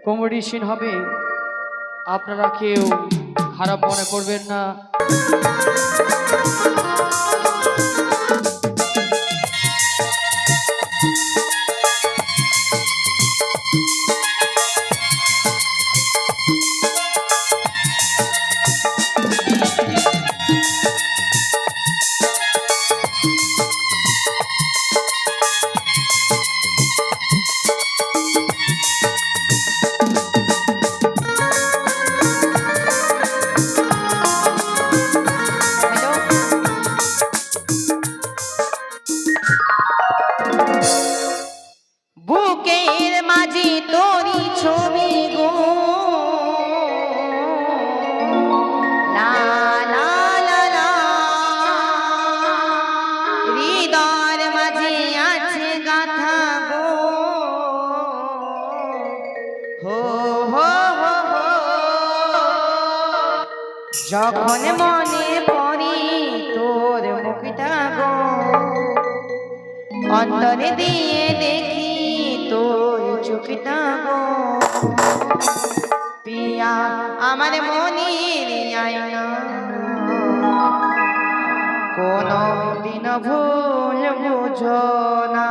Competition হবে, আপনারা কেউ খারাপ মনে করবেন না। বুকের মাঝে তোরি ছবি গো, লা লা লা লা, হৃদয়ের মাঝে আছে গাথা গো, হো হো হো হো। যখন মনে পড়ি তোর মুখটা গো, অন্তরে দিয়ে দেখি তোর চোখটা গো, পিয়া আমার মনের আয়না, কোনো দিন ভুল বুঝো না।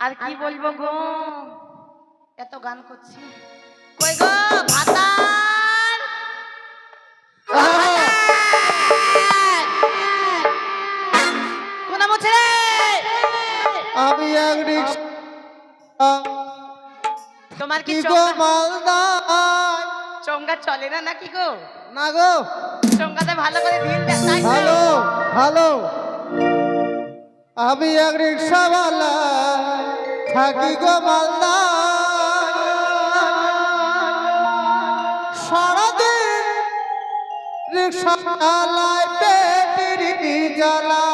আর কি বলবো গো, এত গান করছি। কই গো ভাতার, কোন মুছে রে? আমি এক রিক্সা, তোমার কি গো মালদা চলে না নাকি গো? না গো, সঙ্গাতে ভালো করে ঢিল দেয় তাই তো? ভালো ভালো। আমি এক রিক্সাওয়ালা, থাকি গো মালদা। সারাদিন রিক্সা চালাই পেটেরই জ্বালা।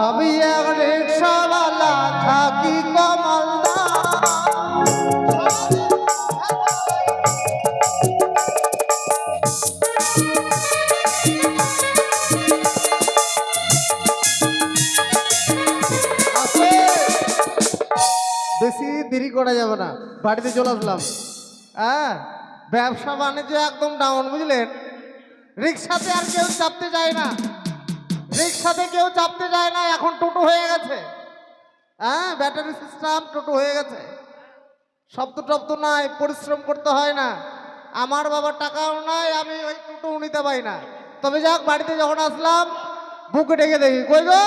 আমি এক রিক্সাওয়ালা, থাকি গো মালদা। বেশি দেরি করা যাবে না, বাড়িতে চলে আসলাম। হ্যাঁ, ব্যবসা বাণিজ্য একদম ডাউন, বুঝলেন? রিক্সাতে আর কেউ চাপতে যায় না, রিক্সাতে কেউ চাপতে যায় না, এখন টোটো হয়ে গেছে। হ্যাঁ, ব্যাটারি সিস্টেম টোটো হয়ে গেছে। শব্দ টব্দ নাই, পরিশ্রম করতে হয় না। আমার বাবার টাকাও নাই, আমি ওই টোটো নিতে পাই না। তবে যাক, বাড়িতে যখন আসলাম বুকে ডেকে দেখি, কই গো,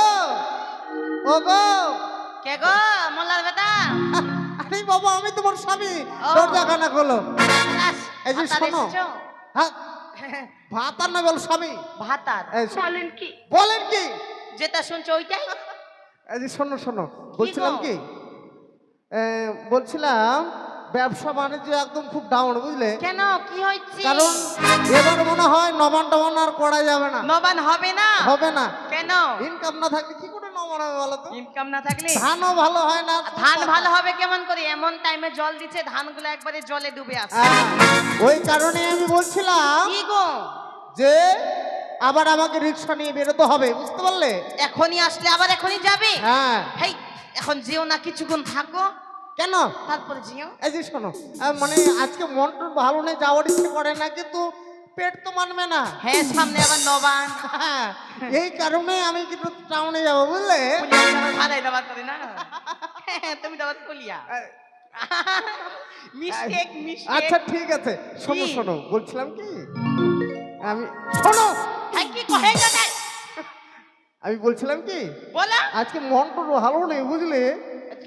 ও গো। কে গো মোল্লার বেটা? আরে বাবা, আমি তোমার স্বামী। ও। দরজা কানা খোলো। আস, এই যে ভাতার শোনো। এসছো? হ্যাঁ, ভাতার না বল স্বামী। ভাতার এই বলেন কি? বলেন কি? যেটা শুনছো ওইটাই? এই যে শোনো শোনো, বলছিলাম কি, বলছিলাম ব্যবসা বাণিজ্য একদম খুব ডাউন, বুঝলে? কেন, কি হয়েছে? কারণ এবার মনে হয় নবান টবান আর করা যাবে না। নবান হবে না? হবে না। কেন? ইনকাম না থাকলে কি করে নবান হবে বলো তো? ইনকাম না থাকলে ধানও ভালো হয় না। ধান ভালো হবে কেমন করে? এমন টাইমে জল দিচ্ছে ধানগুলো একবারে জলে ডুবে আছে। হ্যাঁ, ওই কারণে আমি বলছিলাম কি গো? যে আবার আমাকে রিক্সা নিয়ে বেরোতে হবে, বুঝতে পারলে? এখনই আসলে আবার এখনই যাবে? হ্যাঁ। হেই, এখন যেও না, কিছুক্ষণ থাকো, কেন? তারপরে যেও। এই যে শোনো, মানে আজকে মনটা ভালো নেই, যাওয়ার ইচ্ছে করে না, কিন্তু পেট তো মানবে না। হ্যাঁ, সামনে আবার নবান। হ্যাঁ, এই কারণে আমি কিন্তু টাউনে যাবো, বুঝলে? ভাড়াই দেওয়ার করে না। হ্যাঁ, তুমি দেওয়ার কলিয়া মিস্টেক মিস্টেক। আচ্ছা ঠিক আছে, শোনো কি? শোনো, বলছিলাম কি, আমি শোনো, হ্যাঁ, কি কহে গেলে? আমি বলছিলাম কি, বলো। আজকে মনটা ভালো নেই, বুঝলে?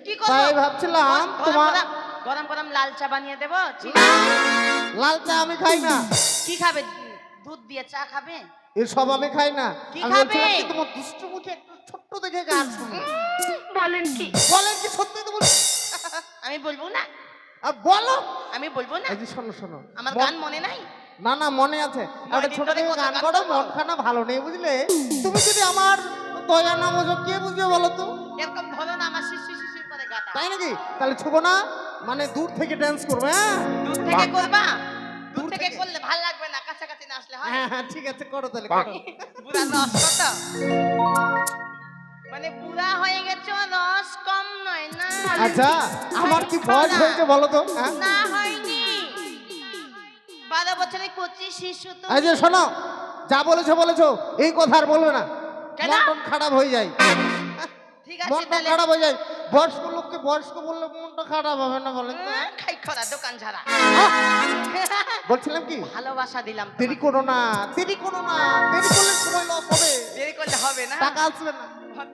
কি করব? তাই ভাবছিলাম তোমার গরম গরম লাল চা বানিয়ে দেবো। লাল চা আমি খাই না। কি খাবে? দুধ দিয়ে চা খাবে? এসব আমি খাই না। কি আমি খাবে? বলছিলাম কি, তোমার দুষ্টু মুখে একটু ছোট্ট দেখে গান শুনি। বলেন কি? বলেন কি, সত্যি তো বলছি। আমি বলবো না, বলো। আমি বলবো না। এই যে শোনো শোনো, আমার গান মনে নাই? না না, মনে আছে। একটা দিন ছোট ধরে থেকে কত গান গান করো, করবো? মন খানা ভালো নেই, বুঝলে? তুমি যদি আমার দয়া না বোঝো, কে বুঝবে বলো তো? এরকম ধরো না, আমার শিশি শিশি করে গাটা। তাই নাকি? তাহলে ছোবো না, মানে দূর থেকে ড্যান্স করবে। হ্যাঁ, দূর থেকে করবা? দূর দূর থেকে থেকে। করলে ভাল লাগবে না, কাছাকাছি না আসলে হয়? হ্যাঁ হ্যাঁ, ঠিক আছে, করো তাহলে, করো। বুড়া রস কত? মানে বুড়া হয়ে গেছো, রস কম নয় না। আচ্ছা, আমার কি বয়স হয়েছে বলো তো? হ্যাঁ, না, হয়নি। 12 বছরের কচি শিশু তো। এই যে শোনো, যা বলেছো বলেছো, এই কথা আর বলবে না। কেন? মন টন খারাপ হয়ে যায়। ঠিক আছে মনটা তাহলে। খারাপ হয়ে যায়। বয়স্ক লোককে বয়স্ক বললে মনটা খারাপ হবে না, বলেন তো? খাই খরা দোকান ছাড়া। বলছিলাম কি, ভালোবাসা দিলাম তোমাকে। দেরি করো না, দেরি করো না, দেরি করলে সময় লস হবে, দেরি করলে হবে না। টাকা আসবে না।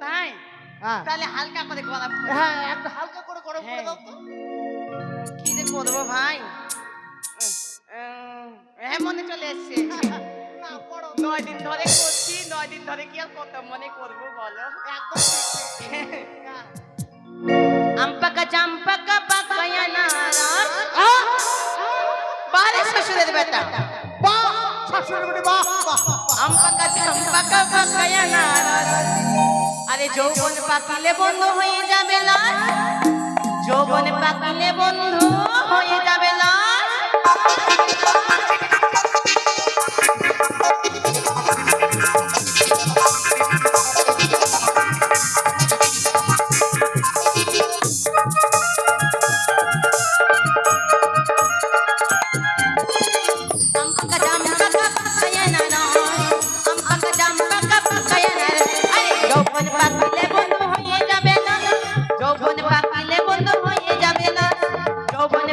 তাই? হ্যাঁ তাহলে হালকা করে গরম করে। হ্যাঁ, একটা হালকা করে গরম করে হ্যাঁ। দাও তো। কি যে করবো ভাই? হ্যাঁ, মনে চলে এসছে। না, করো। 9 দিন ধরে করছি, 9 দিন ধরে কি আর কত মনে করবো বলো? একদম ঠিক, ঠিক। হ্যাঁ। আমপাকা চাম্পাকা পাকায়া নারস। বারে শ্বশুরের বেটা। বাহ, শাশুড়ি বেটি, বাহ, বাহ, বাহ। আমপাকা চাম্পাকা পাকায়া নারস। আরে যৌবন পাকিলে বন্ধু হয়ে যাবে লাশ। যৌবন পাকিলে বন্ধু হয়ে যাবে লাশ। আমপাকা চাম্পাকা পাকায়া নারস। আমপাকা চাম্পাকা পাকায়া নারস। আরে যৌবন পাকিলে বন্ধু হয়ে যাবে লাশ। যৌবন পাকিলে বন্ধু হয়ে যাবে লাশ। যৌবন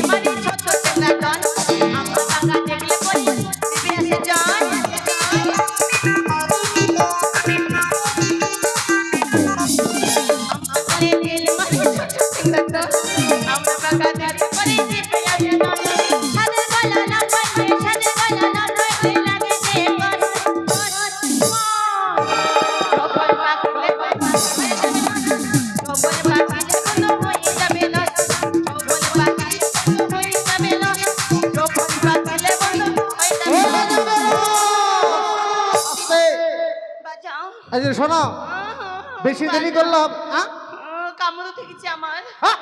মারি ছোট চেংড়া দল আমার বাঁকা দেখলে পরি দিবি আসে জন আমারে তেল মারি ছোট চেংড়া দল আমার বাঁকা দেখলে পরি দিবি আসে জন সাদের গলা না পাইবে সাদের গলা না পাইবে লাগে যে বস সফল পাকলে সফল পাকলে কোনো হয়ে যাবে না সফল পাকলে কোনো হয়ে যাবে না সফল পাকলে কোনো হয়ে যাবে না আস্তে বাজাও এই যে শোনো বেশি দেরি করলাম হ্যাঁ কামড় থেকেছে আমার হ্যাঁ?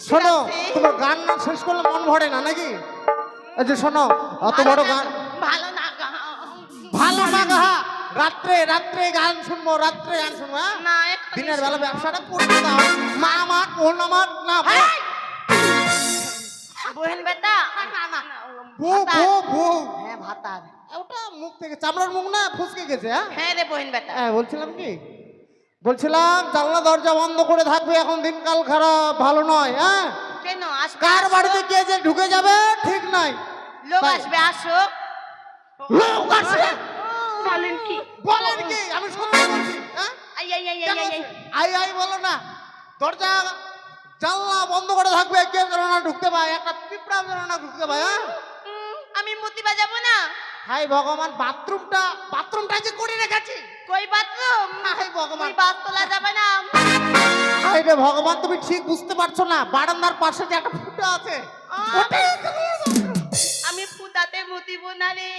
শোনো তোমার গান না শেষ করলে মন ভরে না নাকি এই যে শোনো অত বড় গান ভালো না গা ভালো না গা রাত্রে রাত্রে গান শুনবো রাত্রে গান শুনবো হ্যাঁ? না এখন দিনের বেলা ব্যবসাটা করতে দাও মা আমার বোন আমার না বহেন বেটা বউ বউ বউ হ্যাঁ ভাতার ওটা মুখ থেকে চামড়ার মুখ না ফুসকে গেছে হ্যাঁ হ্যাঁ রে বহেন বেটা হ্যাঁ বলছিলাম কি বলছিলাম জানলা দরজা বন্ধ করে থাকবে এখন দিনকাল খারাপ ভালো নয় হ্যাঁ কেন আসবে কার আসো। বাড়িতে কে যে ঢুকে যাবে ঠিক নাই লোক তাই। আসবে আসো লোক আসে বলেন কি বলেন কি আমি সত্যি বলছি হ্যাঁ I I I can I I আসে? আই আই বলো না দরজা জানলা বন্ধ করে থাকবে কেউ যেন না ঢুকতে পায় একটা পিঁপড়া যেন না ঢুকতে পায় হ্যাঁ আমি মুতি বাজাবো না হাই ভগবান বাথরুমটা যে করে রেখেছি কই বাথরুম হাই ভগবান তুই বাথ তোলা যাবে না হাই রে ভগবান তুমি ঠিক বুঝতে পারছো না বারান্দার পাশে যে একটা ফুটা আছে ওটাই আমি ফুটাতে মুতিব না রে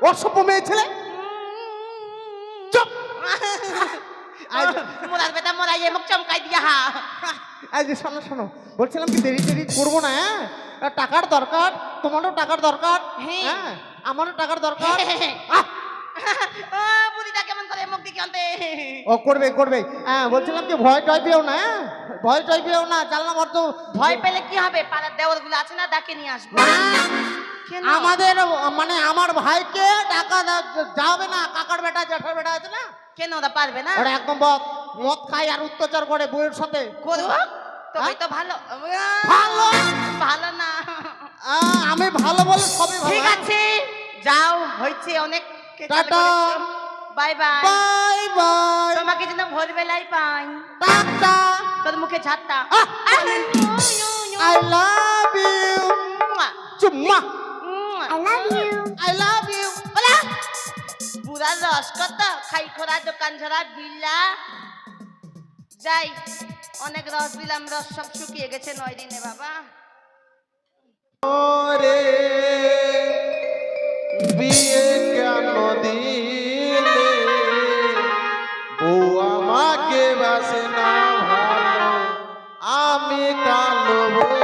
অসভ্য মেয়ে ছেলে চুপ মোরার বেটা মোরাই মুখ চমকাই দিয়া হা এই যে শোনো শোনো বলছিলাম কি দেরি দেরি করবো না হ্যাঁ টাকার দরকার তোমারও টাকার দরকার হ্যাঁ। হ্যাঁ আমারও টাকার দরকার আহ! বুড়িটা কেমন করে মুখ দিকে আনতে ও করবে করবে হ্যাঁ বলছিলাম কি ভয় টয় পেও না হ্যাঁ ভয় টয় পেও না জানলা মতো ভয় পেলে কি হবে পাড়ার দেওয়ার গুলো আছে না ডাকে নিয়ে আসবো কেন? আমাদের মানে আমার ভাইকে টাকা যাবে না কাকার বেটা জ্যাঠার বেটা আছে না কেন ওরা পারবে না ওরা একদম মদ খায় আর অত্যাচার করে বউয়ের সাথে করুক তবে তো ভালো ভালো ভালো না আমি ভালো বলে সবই ভালো ঠিক আছে যাও হয়েছে অনেক tata. Bye bye bye bye তোমাকে যেন ভোরবেলায় পাই টাটা তোর মুখে ঝাড়টা আই লাভ ইউ চুম্মা আই লাভ ইউ পুরা রস কত খাই খোরা দোকান ঝরা বিল্লা যাই অনেক রস দিলাম রস সব শুকিয়ে গেছে 9 দিনে বাবা রে বিয়ে কেন দিলে বউ আমাকে বাসে না ভালো আমি কালো বলে।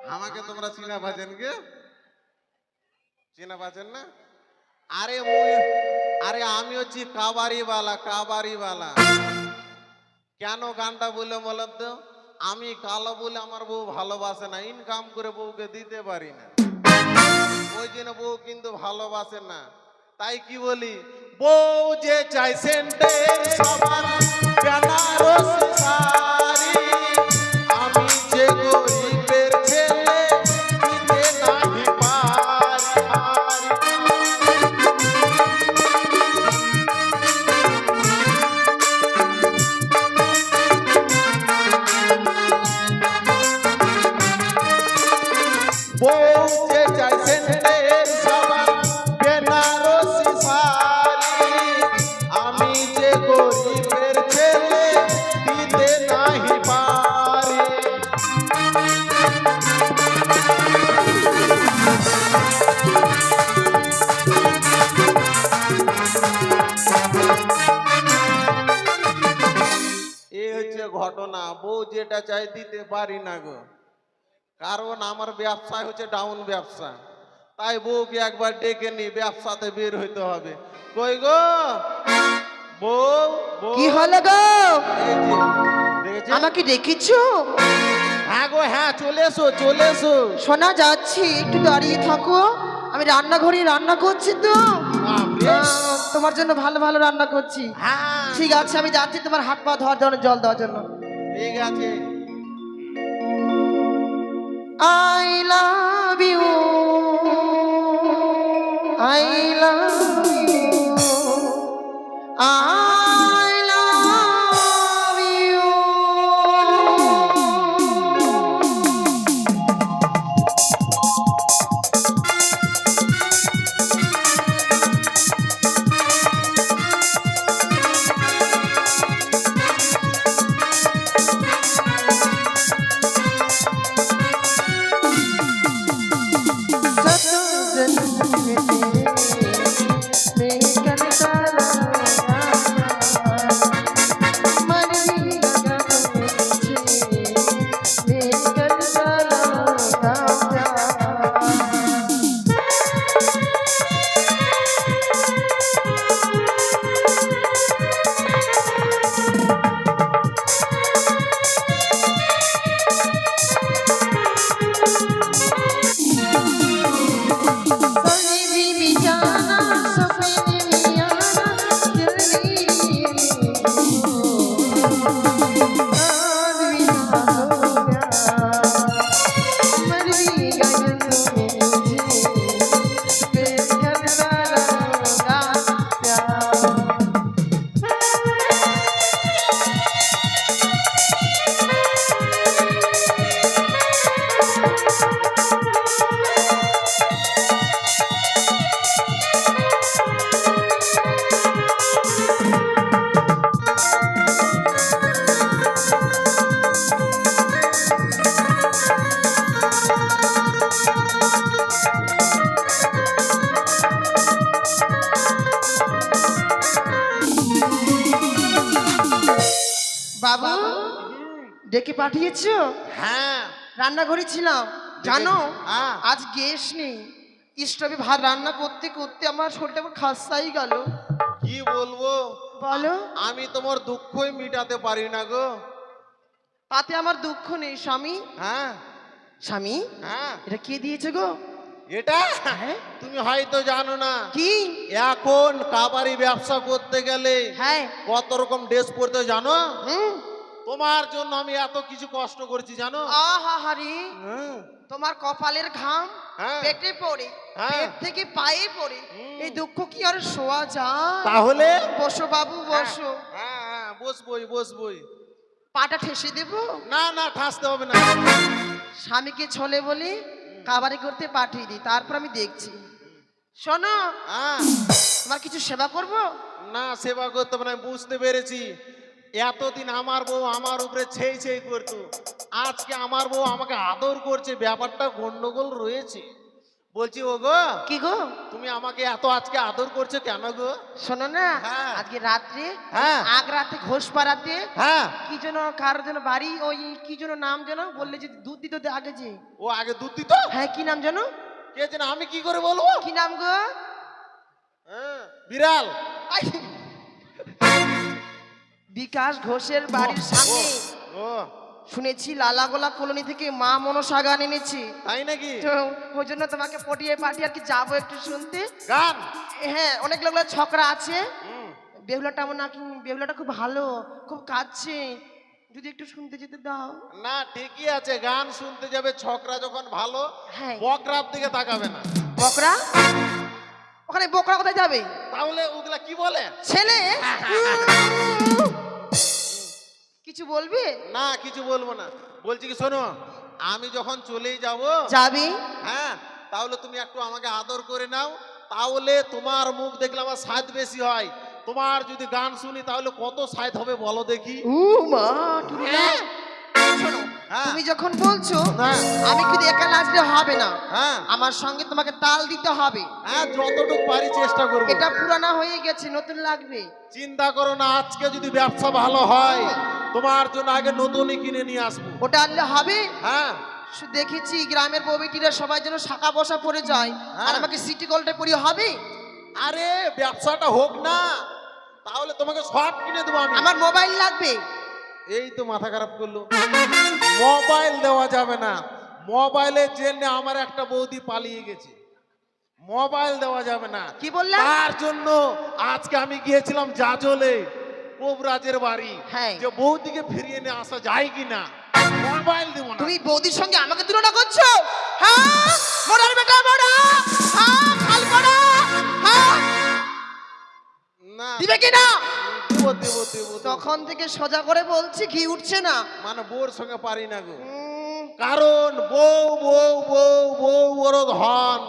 আমাকে তোমরা চিনা পাচ্ছেন কে চিনা পাচ্ছেন না আরে আমি হচ্ছি কাবারিওয়ালা কেন গানটা বলে বলেন তো আমি কালো বলে আমার বউ ভালোবাসে না ইনকাম করে বউকে দিতে পারি না ওই জন্য বউ কিন্তু ভালোবাসে না তাই কি বলি বউ যে চাই সেন্টের সবার বেনারসি শাড়ি আমি যে গরিবের ছেলে দিতে নাহি পারি বউ যে চাই সেন্টের সবার বেনারসি শাড়ি আমি যে গরিবের ছেলে দিতে নাহি পারি এই হচ্ছে ঘটনা বউ যেটা চাই দিতে পারি না গো কারণ আমার ব্যবসা হচ্ছে ডাউন ব্যবসা, তাই বউকে একবার ডেকে নি, ব্যবসাতে বের হইতে হবে। কই গো বউ, বউ কি হলো গো? এই যে, দেখেছেন? আমাকে ডেকেছো? হ্যাঁ গো হ্যাঁ, চলে এসো চলে এসো। শোনা যাচ্ছে, একটু দাঁড়িয়ে থাকো, আমি রান্নাঘরে রান্না করছি তো। বাপরে। তোমার জন্য ভালো ভালো রান্না করছি। হ্যাঁ ঠিক আছে, আমি যাচ্ছি তোমার হাত পা ধোয়ার জন্য, জল দেওয়ার জন্য। ঠিক আছে। I love you, I love you, I love you. বাবু ডেকে পাঠিয়েছো? হ্যাঁ রান্নাঘরে ছিলাম জানো, হ্যাঁ। আজ গ্যাস নেই, স্টোভে ভাত রান্না করতে করতে আমার শরীরটা আমার খাসাই গেল। কি বলবো বলো। আমি তোমার দুঃখই মিটাতে পারি না গো। তাতে আমার দুঃখ নেই স্বামী। হ্যাঁ স্বামী, হ্যাঁ। এটা কে দিয়েছে গো? এটা হ্যাঁ? তুমি হয়তো জানো না, কি? এখন কাবারি ব্যবসা করতে গেলে হ্যাঁ। কত রকম ড্রেস পরতে জানো? হুম। তোমার জন্য আমি এত কিছু কষ্ট করছি জানো? আহা হারি, হুম, তোমার কপালের ঘাম হ্যাঁ। পেটে পড়ে, হ্যাঁ। পেট থেকে পায়ে পড়ে, হুম। এই দুঃখ কি আর শোয়া যায়? তাহলে বসো বাবু বসো। হ্যাঁ হ্যাঁ, বসবই বসবই। পাটা ঠেসে দেবো? না না, ঠাসতে হবে না। স্বামীকে ছলে বলে কাবারি করতে পাঠিয়ে দিই, তারপর আমি দেখছি। শোনো, হ্যাঁ। তোমার কিছু সেবা করব? না, সেবা করতে হবে না, আমি বুঝতে পেরেছি। এতদিন আমার বউ আমার উপরে ছেই ছেই করতো, আজকে আমার বউ আমাকে আদর করছে, ব্যাপারটা গন্ডগোল রয়েছে। বলছি ও গো, কি গো? তুমি আমাকে এত আজকে আদর করছো কেন গো? শোনো না, হ্যাঁ। আজকে রাত্রে হ্যাঁ। আগ রাতে ঘোষ পাড়াতে হ্যাঁ। কি যেন কারোর যেন বাড়ি, ওই কি যেন নাম যেন বললে যে দুধ দিত আগে যে। ও আগে দুধ দিত? হ্যাঁ, কি নাম যেন? কে জানে, আমি কি করে বলবো? কি নাম গো? হ্যাঁ, বিড়াল। আই! বিকাশ ঘোষের বাড়ির সামনে ও শুনেছি লালাগোলা কলোনি থেকে মা মনসা গান এনেছি, তাই নাকি? তো ওই জন্য তোমাকে পটিয়ে পাঠিয়ে আর কি যাবো একটু শুনতে। গান? হ্যাঁ, অনেক লোক ছকরা আছে, হুম। বেহুলাটা আমার নাকি, বেহুলাটা খুব ভালো, খুব কাঁদছে, যদি একটু শুনতে যেতে দাও। না ঠিকই আছে, গান শুনতে যাবে ছকরা যখন ভালো, হ্যাঁ। বকরার দিকে তাকাবে না। বকরা? ওখানে বকরা কোথায় যাবে? তাহলে ওগুলা কি বলে? ছেলে কিছু বলবি? না কিছু বলবো না, বলছি কি শোনো, আমি যখন চলেই যাব, যাবি? হ্যাঁ, তাহলে তুমি একটু আমাকে আদর করে নাও, তাহলে তোমার মুখ দেখলে আমার স্বাদ বেশি হয়। তোমার যদি গান শুনি তাহলে কত স্বাদ হবে বলো দেখি। মা টুরিনা, শোনো, হ্যাঁ। তুমি যখন বলছো হ্যাঁ। আমি কিন্তু একা নাচলে হবে না, হ্যাঁ আমার সঙ্গে তোমাকে তাল দিতে হবে। হ্যাঁ, যতটুকু পারি চেষ্টা করবো। এটা পুরানা হয়ে গেছে, নতুন লাগবে। চিন্তা করো না, আজকে যদি ব্যবসা ভালো হয় তোমার জন্য আগে নতুনই কিনে নিয়ে আসবো। ওটা আনলে হবে? হ্যাঁ দেখেছি গ্রামের বউবিটিরা সবাই যেন শাখা বসা পরে যায়, আর আমাকে সিটি গোল্ডে পরি হবে? আরে ব্যবসাটা হোক না, তাহলে তোমাকে সব কিনে দেবো আমি। আমার মোবাইল লাগবে। এই তো মাথা খারাপ করলো, মোবাইল দেওয়া যাবে না। মোবাইলের জন্য আমার একটা বৌদি পালিয়ে গেছে, মোবাইল দেওয়া যাবে না। কি বললাম? তার জন্য আজকে আমি গিয়েছিলাম জাজলে কোবরাজের বাড়ি, হ্যাঁ। যে বৌদিকে ফিরিয়ে নিয়ে আসা যায় কিনা। মোবাইল দেবো না। তুমি বৌদির সঙ্গে আমাকে তুলনা করছো? হ্যাঁ, মোড়ার বেটা মোড়া, হ্যাঁ খাল করা, হ্যাঁ না দিবে কি না? দেবো দেবো দেবো। তখন থেকে সোজা করে বলছি, ঘি উঠছে না। মানে বউর সঙ্গে পারি না গো, কারণ বউ বউ বউ বউ বড় ধন,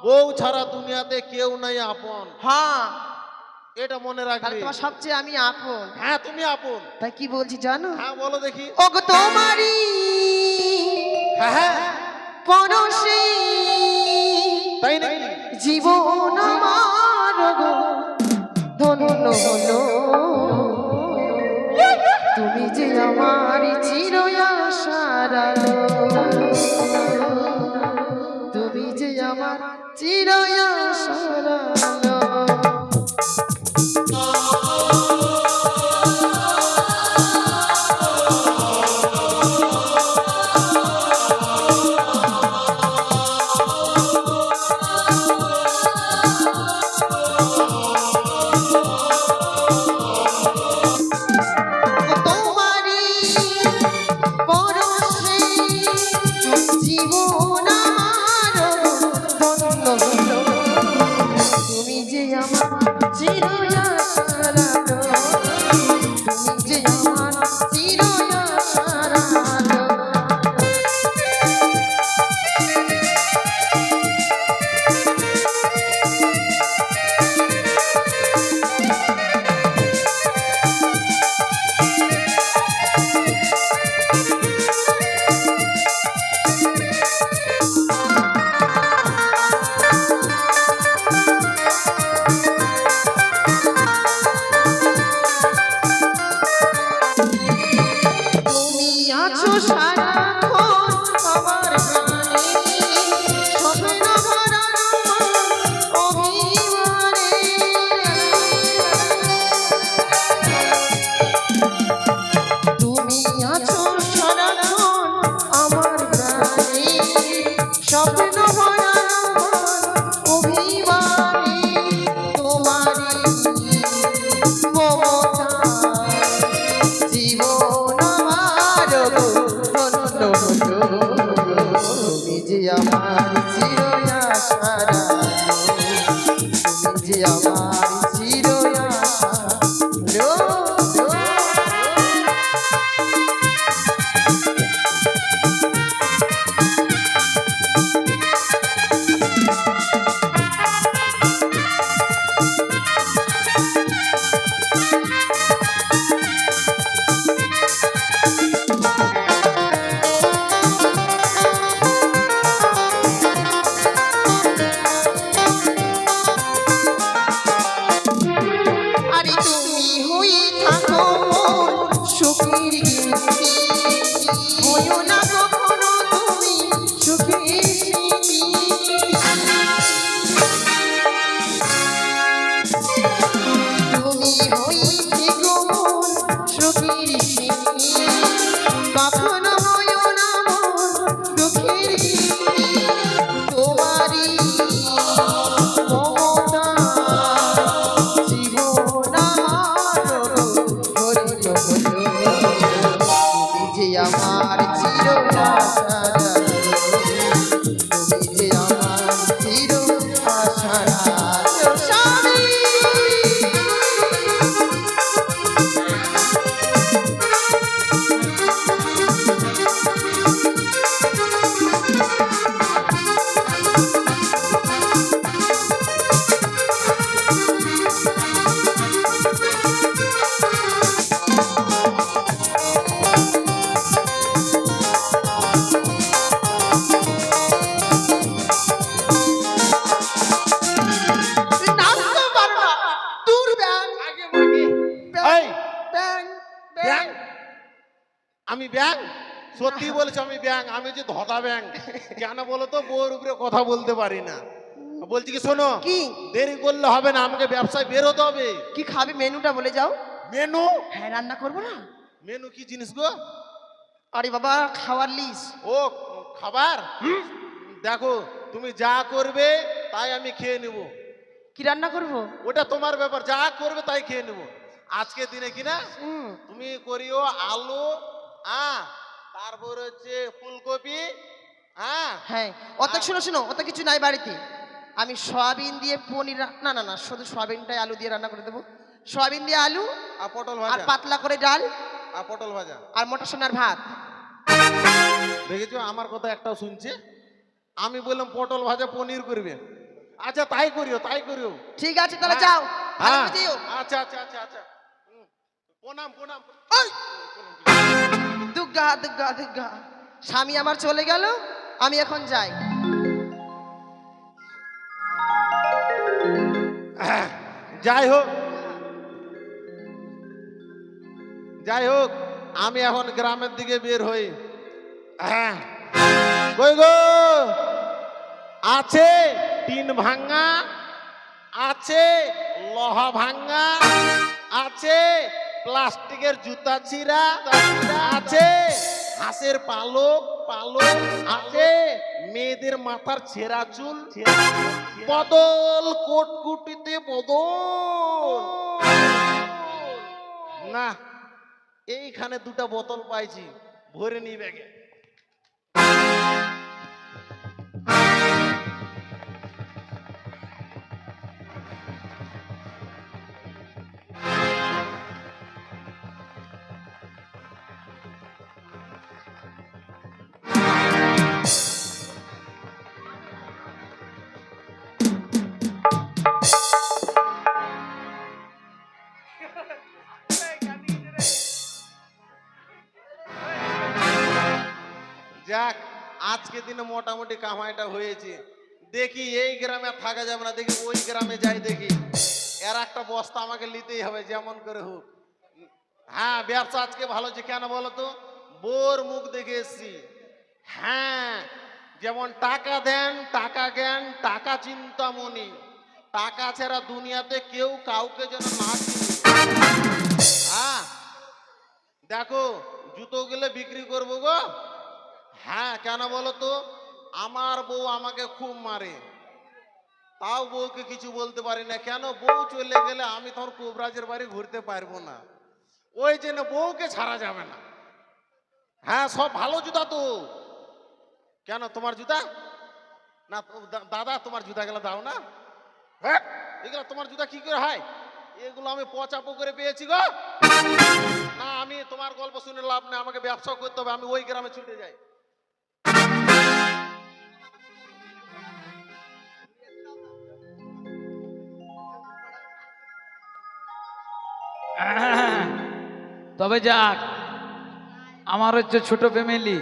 বউ ছাড়া দুনিয়াতে কেউ নাই আপন। হ্যাঁ, এটা মনে তাহলে রাখবে। তোমার সবচেয়ে আমি আপন। হ্যাঁ তুমি আপন। তাই কি বলছি জানো? হ্যাঁ বলো দেখি। ওগো তোমারই হ্যাঁ হ্যাঁ পরশে তাই নাকি? জীবন আমার গো ধন্য হলো, তুমি যে আমার চির আশার আলো, তুমি যে আমার চির আশার আলো। তোমারই পরশে জীবন আমার ধন্য হলো, তুমি যে আমার চির আশার আলো, তুমি যে আমার চির আশার আলো। তুমি আছো সারাক্ষণ আমার প্রাণে, স্বপ্ন ভরা আমার অভিমানে। তুমি আছো সারাক্ষণ আমার প্রাণে, স্বপ্ন ভরা আমার অভিমানে। তোমারই মমতা জীবন আমার গো ধন্য হলো, তুমি যে আমার চির আশার আলো, তুমি যে আমার চির আশার আলো। আরে তুমি হয়ে থাকো মোর সুখের গীতি, হইও না কখনো তুমি সুখের স্মৃতি। তুমি হয়ে থেকো মোর সুখের স্মৃতি, কখনো হইও না মোর দুঃখের গীতি। তোমারই মমতা জীবন আমার ধন্য হলো, তুমি যে আমার চির আশার আলো, তুমি যে আমার চির আশার আলো। স্বামী সত্যি বলেছি আমি ব্যাং, আমি যে ধদা ব্যাং। কেন বলো তো, বউর উপরে কথা বলতে পারি না। বলছি কি শোনো, কি দেরি করলে হবে না, আমাকে ব্যবসায় বের হতে হবে। কি খাবে মেনুটা বলে যাও। মেনু? হ্যাঁ রান্না করবো না। মেনু কি জিনিস গো? আরে বাবা খাওয়ার লিস্ট। ও খাবার? দেখো তুমি যা করবে তাই আমি খেয়ে নেব। কি রান্না করবো? ওটা তোমার ব্যাপার, যা করবে তাই খেয়ে নেব। আজকে দিনে কিনা হুম তুমি করিও আলু, তারপর হচ্ছে ফুলকপি। হ্যাঁ অত শোনো শোনো, অত কিছু নাই বাড়িতে। আমি সয়াবিন দিয়ে পনির না না না শুধু সয়াবিনটাই আলু দিয়ে রান্না করে দেবো। সয়াবিন দিয়ে আলু আর পটল আর ভাজা, পাতলা করে ডাল আর পটল ভাজা। আর মোটা সোনার ভাত। দেখেছো আমার কথা একটাও শুনছে? আমি বললাম পটল ভাজা পনির করবে। আচ্ছা তাই করিও, তাই করিও। ঠিক আছে তাহলে হ্যাঁ, যাও ভালো হ্যাঁ, করে যেও। আচ্ছা আচ্ছা আচ্ছা আচ্ছা। প্রণাম প্রণাম। ওই! দুগ্গা দুগ্গা দুগ্গা, স্বামী আমার চলে গেল, আমি এখন যাই। যাই হোক, যাই হোক, আমি এখন গ্রামের দিকে বের হই। কই গো, আছে টিন ভাঙ্গা, আছে লোহা ভাঙ্গা, আছে প্লাস্টিকের জুতা ছিঁড়া, আছে হাঁসের পালক পালক, আছে মেয়েদের মাথার ছেঁড়া চুল, বদল কোটকুটিতে বদল। না, এইখানে দুটা বোতল পাইছি, ভরে নি ব্যাগে। যাক, আজকে দিনে মোটামুটি কামাইটা হয়েছে। দেখি এই গ্রামে আর থাকা যাবে না, দেখি ওই গ্রামে যাই, দেখি এর একটা বস্তা আমাকে নিতেই হবে যেমন করে হোক। হ্যাঁ ব্যবসা আজকে ভালো হচ্ছে। কেন বলো তো, বোর মুখ দেখে এসছি। হ্যাঁ, যেমন টাকা দেন টাকা জ্ঞান টাকা চিন্তামণি, টাকা ছাড়া দুনিয়াতে কেউ কাউকে যেন না চিনি। হ্যাঁ দেখো, জুতোগুলো বিক্রি করবো গো। হ্যাঁ কেন বলো তো, আমার বউ আমাকে খুব মারে, তাও বউকে কিছু বলতে পারি না। কেন, বউ চলে গেলে আমি তখন কোবরাজের বাড়ি ঘুরতে পারবো না, ওই জন্য বউকে ছাড়া যাবে না। হ্যাঁ সব ভালো জুতা তো। কেন তোমার জুতা না? দাদা তোমার জুতা গেলে দাও না। হ্যাঁ এগুলো তোমার জুতা কি করে হয়? এগুলো আমি পচাপো করে পেয়েছি গো। না আমি তোমার গল্প শুনে লাভ নেই, আমাকে ব্যবসা করতে হবে, আমি ওই গ্রামে ছুটে যাই। তবে যাক, আমার হচ্ছে ছোট ফ্যামিলি,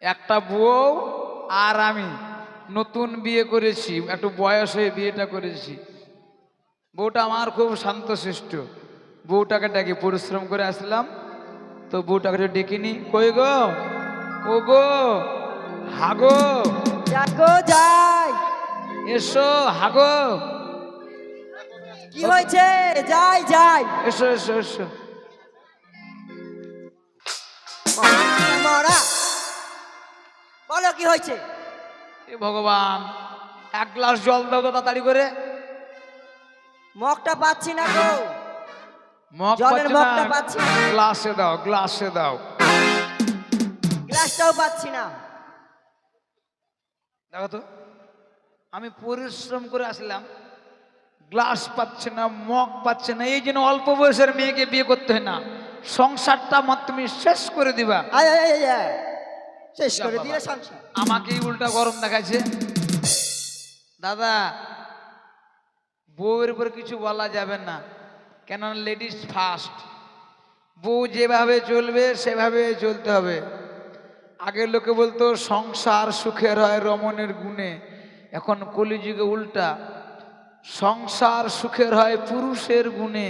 একটা বউ আর আমি নতুন বিয়ে করেছি, একটু বয়স হয়ে বিয়েটা করেছি। বউটা আমার খুব শান্তশিষ্ট, বউটাকে ডাকি পরিশ্রম করে আসলাম, তো বউটাকে ডেকে নি। কই গো, ও গো, হাগো, যাগো যাই। এসো হাগো, কি হয়েছে? যাই যাই। এসো এসো এসো। মরা বলো কি হয়েছে? এ ভগবান, এক গ্লাস জল দাও তো তাড়াতাড়ি করে। মগটা পাচ্ছি না গো, মগ জলের পাচ্ছি মগটা না, পাচ্ছি না। গ্লাসে দাও, গ্লাসে দাও। গ্লাসটাও পাচ্ছি না। দেখো তো, আমি পরিশ্রম করে আসলাম, গ্লাস পাচ্ছে না, মগ পাচ্ছে না। এই জন্য অল্প বয়সের মেয়েকে বিয়ে করতে হয় না, সংসারটা তুমি শেষ করে দিবা। আয় আয় আয় আয়। শেষ যা করে বাবা। দিলে সংসার। আমাকেই উল্টা গরম দেখাচ্ছে। দাদা, বউয়ের উপর কিছু বলা যাবে না, কেননা লেডিস ফার্স্ট। বউ যেভাবে চলবে সেভাবে চলতে হবে। আগের লোকে বলতো সংসার সুখের হয় রমণের গুণে, এখন কলিযুগে উল্টা, সংসার সুখের হয় পুরুষের গুণে।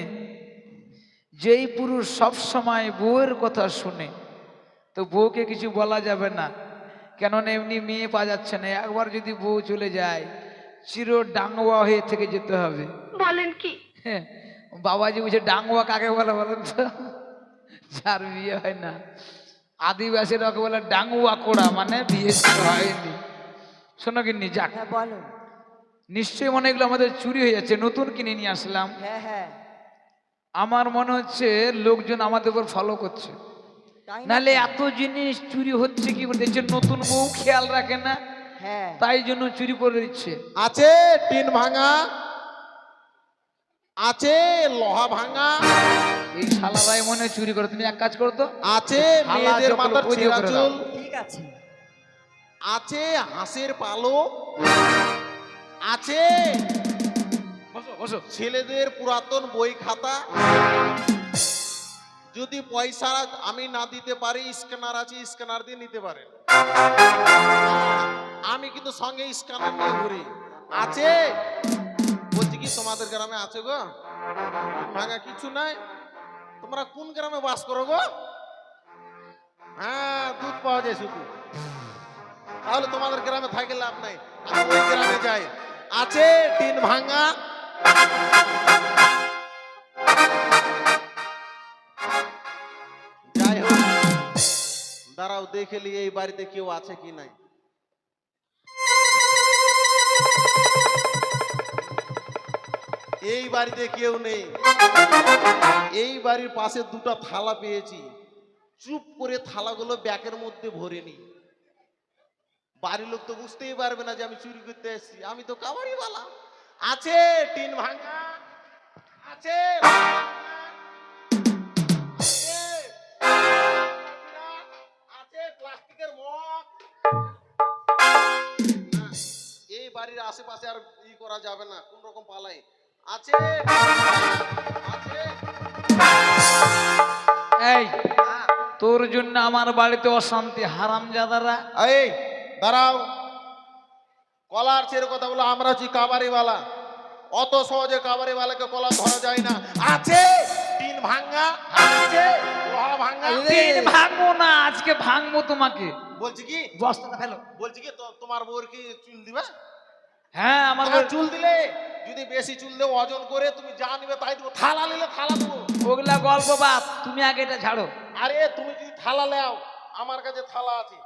যেই পুরুষ সব সময় বউয়ের কথা শুনে, তো বউকে কিছু বলা যাবে না, কেননা এমনি মেয়ে পাওয়া যাচ্ছে না। একবার যদি বউ চলে যায় চির ডাঙ্গুয়া হয়ে থেকে যেতে হবে। বলেন কি? হ্যাঁ, বাবাজি বুঝে ডাঙ্গুয়া কাকে বলে বলেন তো? যার বিয়ে হয় না। আদিবাসীরা ওকে বলে ডাঙ্গুয়া কোড়া, মানে বিয়ে হয়নি। শোনো কিন্নি, যাক, হ্যাঁ বলো। নিশ্চয়ই মনে এগুলো আমাদের চুরি হয়ে যাচ্ছে, নতুন কিনে নিয়ে আসলাম। হ্যাঁ হ্যাঁ, আমার মনে হচ্ছে লোকজন আমাদের উপর ফলো করছে, তাই না? নাহলে এত জিনিস চুরি হচ্ছে কি করে দেখছে, নতুন বউ খেয়াল রাখে না, হ্যাঁ, তাই জন্য চুরি করে দিচ্ছে। আছে টিন ভাঙা, আছে লোহা ভাঙা, এই শালারাই মনে হয় চুরি করে। তুমি এক কাজ করো তো, আছে হালা মেয়েদের চকলো মাথার পুজো ছেঁড়া করে চুল, ঠিক আছে। আছে হাঁসের পালক, আছে বসো বসো। ছেলেদের পুরাতন বই খাতা। যদি পয়সা আমি না দিতে পারি, স্ক্যানার আছে, স্ক্যানার দিয়ে নিতে পারেন। আমি কিন্তু সঙ্গে স্ক্যানার নিয়ে ঘুরি। আছে, বলছি কি তোমাদের গ্রামে আছে গো ভাঙা কিছু নাই? তোমরা কোন গ্রামে বাস করো গো? হ্যাঁ, দুধ পাওয়া যায় শুধু। তাহলে তোমাদের গ্রামে থাকে লাভ নাই, আমি ওই গ্রামে যাই। আছে টিন ভাঙা, যাই হোক, দাঁড়াও দেখে লি এই বাড়িতে কেউ আছে কি নাই। এই বাড়িতে কেউ নেই। এই বাড়ির পাশে দুটো থালা পেয়েছি, চুপ করে থালাগুলো ব্যাগের মধ্যে ভরে নি। বাড়ির লোক তো বুঝতেই পারবে না যে আমি চুরি করতে এসেছি, আমি তো কাবাড়িওয়ালা। আছে টিন ভাঙা, আছে আছে প্লাস্টিকের মগ। এই বাড়ির আশেপাশে আর ই করা যাবে না, কোন রকম পালাই। আছে আছে। এই, তোর জন্য আমার বাড়িতে অশান্তি, হারামজাদারা। এই দাঁড়াও, কলার ছেড়ে কথা বলো। আমরা হচ্ছি কাবারিওয়ালা, অত সহজে কাবারিওয়ালাকে কলার ধরা যায় না। আছে টিন ভাঙা, আছে লোহা ভাঙা। তিন ভাঙবো না, আজকে ভাঙবো তোমাকে। বলছি কি, বস্তাটা ফেলো। বলছি কি, তোমার বউর কি চুল দিবা? হ্যাঁ, আমার তোমার চুল দিলে, যদি বেশি চুল দেও ওজন করে, তুমি যা নিবে তাই দেবো। থালা নিলে থালা দেবো। ওগুলা গল্প বাদ, তুমি আগে এটা ঝাড়ো। আরে তুমি যদি থালা নাও, আমার কাছে থালা আছে,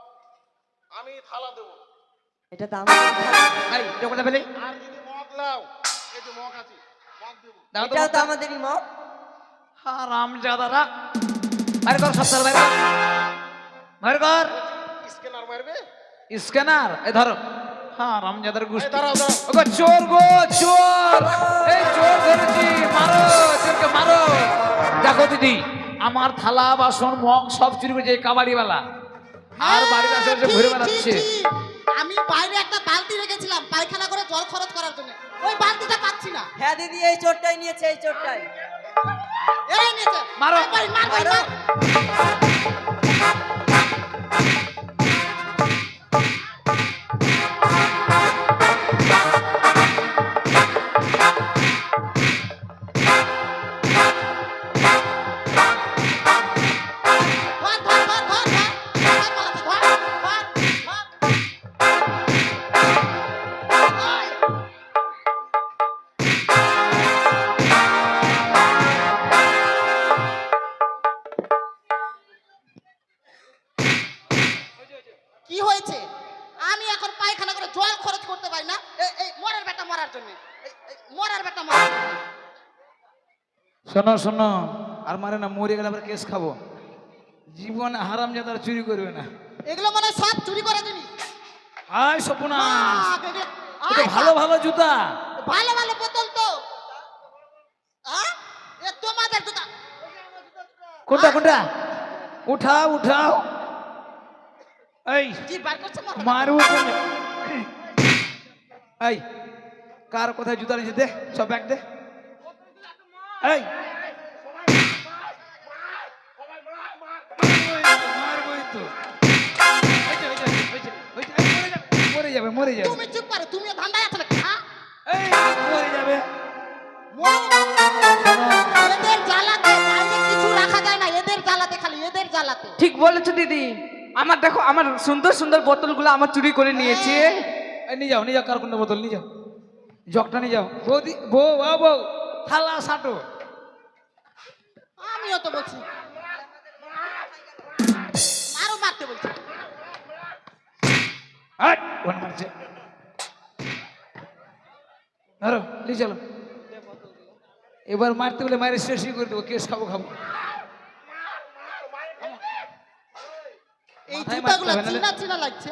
আমি থালা দেবো। এটা দাম। এই, এটা কোথায় ফেলে? আর যদি মগ নাও, এই যে মগ আছে, মগ দেবো। দাও তো এটাও তো মগটা। আমাদেরই মগ। হারামজাদারা, বাইরে কর, সব তালা বাইরে কর, বাইরে কর। স্ক্যানার মারবে? স্ক্যানার, এই ধরো। হারামজাদার এই গোষ্ঠী। দাঁড়াও দাঁড়াও। ওগো চোর গো, চোর! এই চোর ধরেছি, মারো, চোরকে মারো। দেখো দিদি, আমার থালা বাসন মগ সব চুরি করেছে এই কাবাড়িওয়ালা, আর বাড়ির আশেপাশে ঘুরে বেড়াচ্ছে। আমি বাইরে একটা বালতি রেখেছিলাম পায়খানা করে জল খরচ করার জন্য, ওই বালতিটা পাচ্ছি না। হ্যাঁ দিদি, এই চোরটাই নিয়েছে, এই চোরটাই। এই নিচে মারো। মার মার মার মারো। ধর ধর ধর ধর ধর কি হয়েছে? আমি এখন পায়খানা করে জল খরচ করতে পারি না, এই মরার বেটা মরার জন্য, মরার বেটা মরার জন্য। শোনো শোনো, আর মারে না, মরে গেলে আবার কেস খাবো। জীবনে হারামজাদার চুরি করবে না। এগুলো মনে হয় সব চুরি করে দিবি। হাই সপনাশ, আয়, ভালো ভালো জুতা। ভালো ভালো বোতল তো। এ তোমাদের জুতা। কোনটা কোনটা? উঠাও উঠাও। এই কি বার করছে মরা? মারবো কোনে? এই, কার কোথায় জুতা নিয়েছে দে, সব ব্যাগ দে। এই মারবোই তো। মরে যাবে মরে যাবে। তুমি চুপ করো, তুমিও ধান্দায় আছো নাকি? হ্যাঁ? এই মরে যাবে। এদের জ্বালাতে বাইরে কিছু রাখা যায় না। না, এদের জ্বালাতে, খালি এদের জ্বালাতে। ঠিক বলেছো দিদি। আমার দেখো, আমার সুন্দর সুন্দর বোতলগুলো আমার চুরি করে নিয়েছে। এই নিয়ে যাও কার্কুন্ডা বোতল নিয়ে যাও, জগটা নিয়ে যাও। বৌদি, বউ থালা সাটো। আমিও তো বলছি মারো, মারতে বলছি। হাট, ওখানে মারছে। ধরো নিয়ে চলো। এবার মারতে বলে মায়ের শেষ করে দেবো, কেস খাবো। এই মাথায় মারতে জুতাগুলো হবে, নাহলে- চিনা চিনা লাগছে।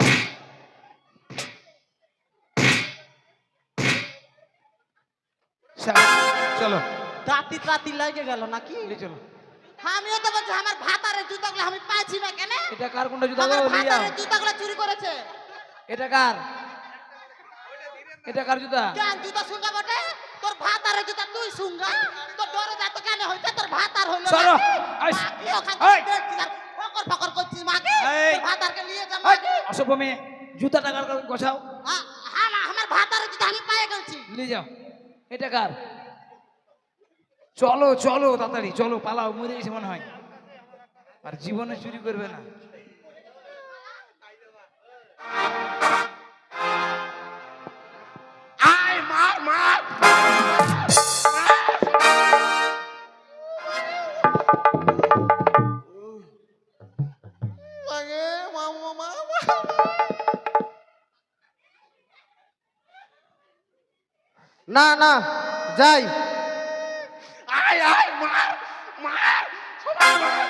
চলো দাঁতি দাঁতি লাগে গেল নাকি? নিয়ে চলো। আমিও তো বলছি আমার ভাতারের জুতাগুলো আমি পাইছি না কেন? এটা কার কোনটা জুতা আমার গো? নিয়ে যাও। ভাতারের জুতাগুলো চুরি করেছে। এটা কার? এটা কার জুতা? কেন জুতা সুঙ্গা বটে? তোর ভাতারের জুতা তুই সুঙ্গা? তোর ডরে যা তো কেন হইছে? তোর ভাতার হইলো চলো, নাকি? আইস। মাগি ওখান এই। থেকে দেখছিস আর ফকর ফকর করছিস মাগি। এই। তোর ভাতারকে নিয়ে যা মাগি। অসভ্য মেয়ে, জুতাটা কার গোছাও। আমার ভাতারের জুতা আমি পায়ে গেছি। নিয়ে যাও। এটা কার? চলো তাড়াতাড়ি চলো, পালাও, মরে গেছে মনে হয়। আর জীবনে চুরি করবে না। আয় মার লাগে মামা। না না, যাই। আয় মার সবাই মার।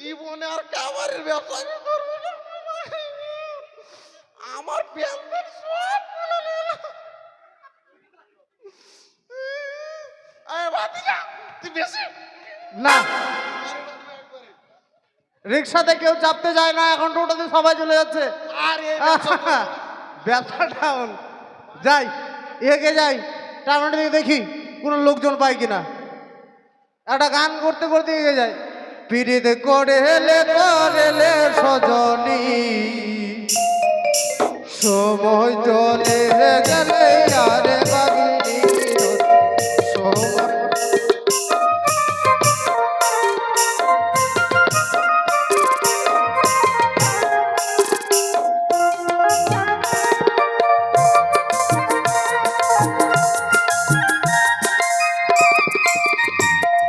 জীবনে আর কাবারের ব্যবসা আমি করবো না। আমার প্যান্টের সব খুলে নিল। ভাতিজা তুই বেশি না, রিক্সাতে কেউ চাপতে যায় না, এখন টোটোতে সবাই চলে যাচ্ছে। আরে ব্যবসা ডাউন। যাই, এগে যাই, টাউনের দিকে দেখি কোনো লোকজন পাই কিনা। একটা গান করতে করতে এগে যাই। পিড়িতে করেলে সজনী, সময় চলে গেলে আরে বাগিনী সময়।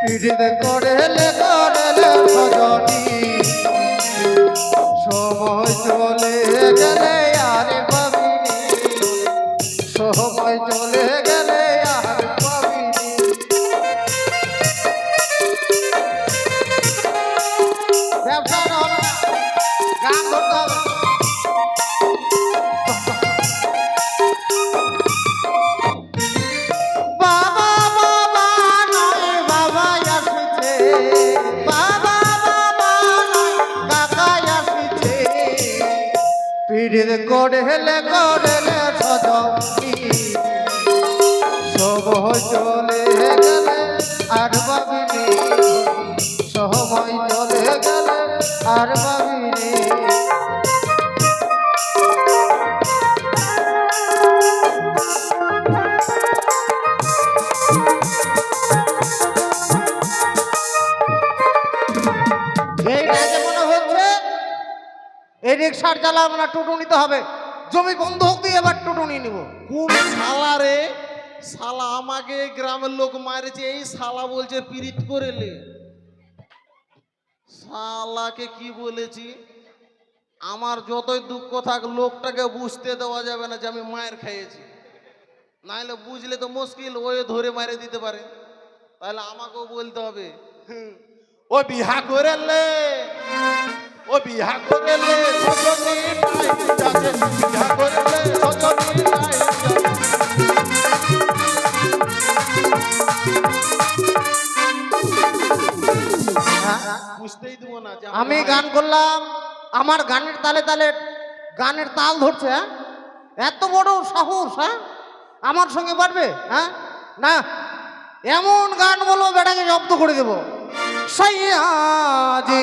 পিড়িতে করেলে সজনী, সময় চলে গেলে আরে বাবিনী, সময় চলে গেলে আর পাবিনি। ব্যবসা না হবে না, গান ধরতে হবে। বাবা বাবা নয় বাবা আসছে, বাবা বাবা নয় কাকা আসছে। পিড়ির করেলে সজনী, সময় চলে গেলে আর বাবিনি, সময় চলে গেলে আর বাবিনি। এই রাজে মনে হচ্ছে এই রিক্সার চালাবো না, টোটো নিতে হবে। জমি বন্ধক দিয়ে এবার টোটো নিয়ে নিবো। কোন শালা রে? শালা আমাকে গ্রামের লোক মারেছে, এই শালা বলছে পিরিত করেলে। শালাকে কি বলেছি? আমার যতই দুঃখ থাক লোকটাকে বুঝতে দেওয়া যাবে না যে আমি মায়ের খাইয়েছি, নাহলে বুঝলে তো মুশকিল, ওই ধরে মারে দিতে পারে। তাহলে আমাকেও বলতে হবে ও বিহা করেলে, ও বিহা করেলে সজনী টাইম যাচ্ছে, বিহা করেলে সজনী টাইম যাচ্ছে। বুঝতেই দেবো না যে আমি গান করলাম আমার গানের তালে তালে গানের তাল ধরছে, হ্যাঁ? এত বড় সাহস, হ্যাঁ? আমার সঙ্গে পারবে, হ্যাঁ? না, এমন গান বলো বেটাকে জব্দ করে দেবো। সৈয়াজি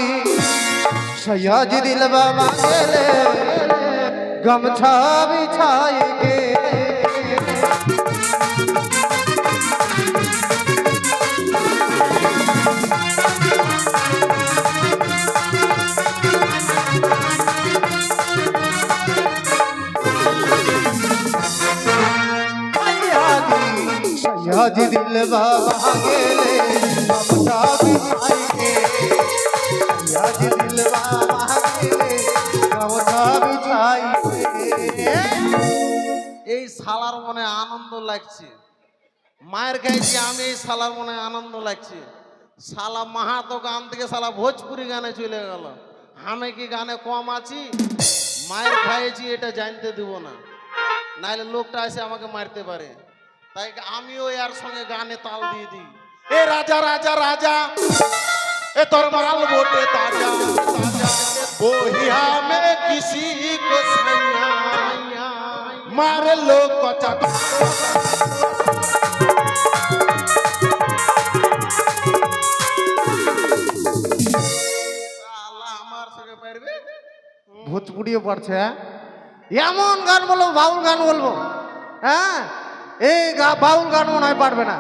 সৈয়াজি দিল বাবা গেলে গমছা বিছাই গে। सयाजी दिल बाबा गेले गमछा बिछाई के, सयाजी दिल बाबा गेले गमछा बिछाई के। এই শালার মনে আনন্দ লাগছে, মায়ের খাইছি আমি, এই শালার মনে আনন্দ লাগছে। শালা মাহাতো গান থেকে শালা ভোজপুরি গানে চলে গেল। আমি কি গানে কম আছি? মায়ের খাইছি এটা জানতে দেব না, নাইলে লোকটা এসে আমাকে মারতে পারে। তাই আমিও এর সঙ্গে গানে তাল দিয়ে দিই। এ রাজা রাজা রাজা, এ তোর মাল बोटे ताजा ताजा, बोहिया में किसी को सैया मारे लोग कचा। আমার সঙ্গে পারবে? ভোজপুরিও পারছে, হ্যাঁ? এমন গান বলবো, বাউল গান বলবো, হ্যাঁ? এই বাউল গান মনে হয় পারবে না।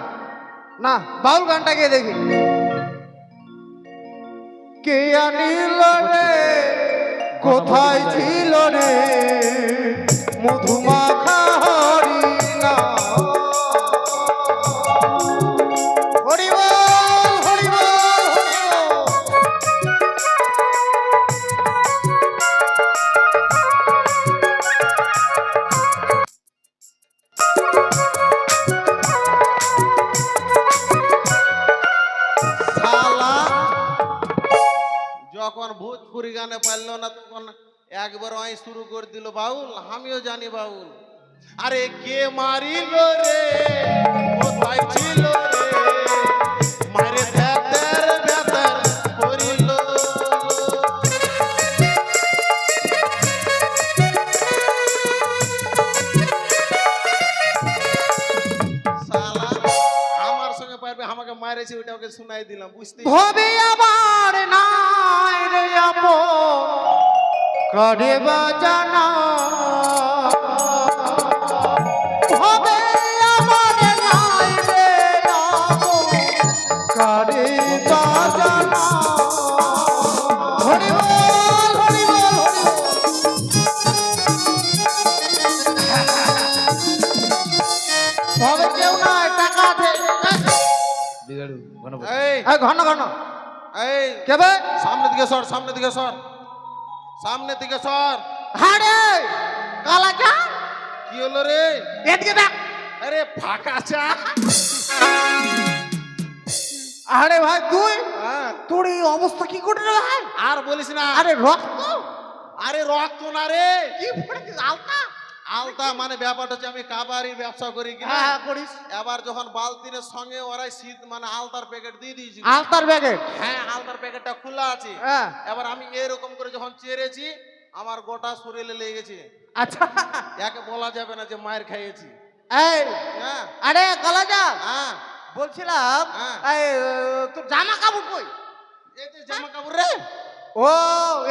না, বাউল গানটা গিয়ে দেখি। কে আনিল রে, কোথায় ছিল রে মধুমাখা হরিণা। হরি বল, হরি বল, হরি বল। শালা যখন ভোজপুরি গানে পারলো না তখন একবার ওই শুরু করে দিল বাউল। আমিও জানি বাউল। আরে কে মারিল রে, কোথায় ছিল রে, মারে ধ্যাতের ধ্যাতের করিল। শালা আমার সঙ্গে পারবে, আমাকে মারেছে ওইটা ওকে শুনাই দিলাম, বুঝতে ভবে আমার নাই রে আপো করে বাজানা। ভবে আমার নাই রে আপো করে বাজানা। হরি বল, হরি বল, হরি বল। ভবে কেউ নাই, টাকা আছে। বিগাড়ু গণপতি। এই এই ঘন ঘন এই কে বে? সামনে দিকে সর, সামনে দিকে সর, সামনে দিকে সর। হাড়ে কালা চা, কি হলো রে? এদিকে দেখ। আরে ফাঁকা চা। আরে ভাই তুই, হ্যাঁ, তোর এই অবস্থা কি করে রে ভাই? আর বলিস না। আরে রক্ত আরে রক্ত না রে, কি পড়েছিস আলতা? আলতা মানে ব্যাপারটা হচ্ছে আমি কাবারির ব্যবসা করি কি না? হ্যাঁ করিস। এবার যখন বালতিনের সঙ্গে ওরাই শীত মানে আলতার প্যাকেট দিয়ে দিয়েছি। আলতার প্যাকেট? হ্যাঁ, আলতার প্যাকেটটা খোলা আছে। হ্যাঁ। এবার আমি এরকম করে যখন চেরেছি আমার গোটা শরীরে লেগে গেছে। আচ্ছা একে বলা যাবে না যে মায়ের খাইয়েছি। এই হ্যাঁ আরে কালা চা, হ্যাঁ, বলছিলাম হ্যাঁ। এই তোর জামা কাপড় কই? এই যে জামা কাপড় রে। ও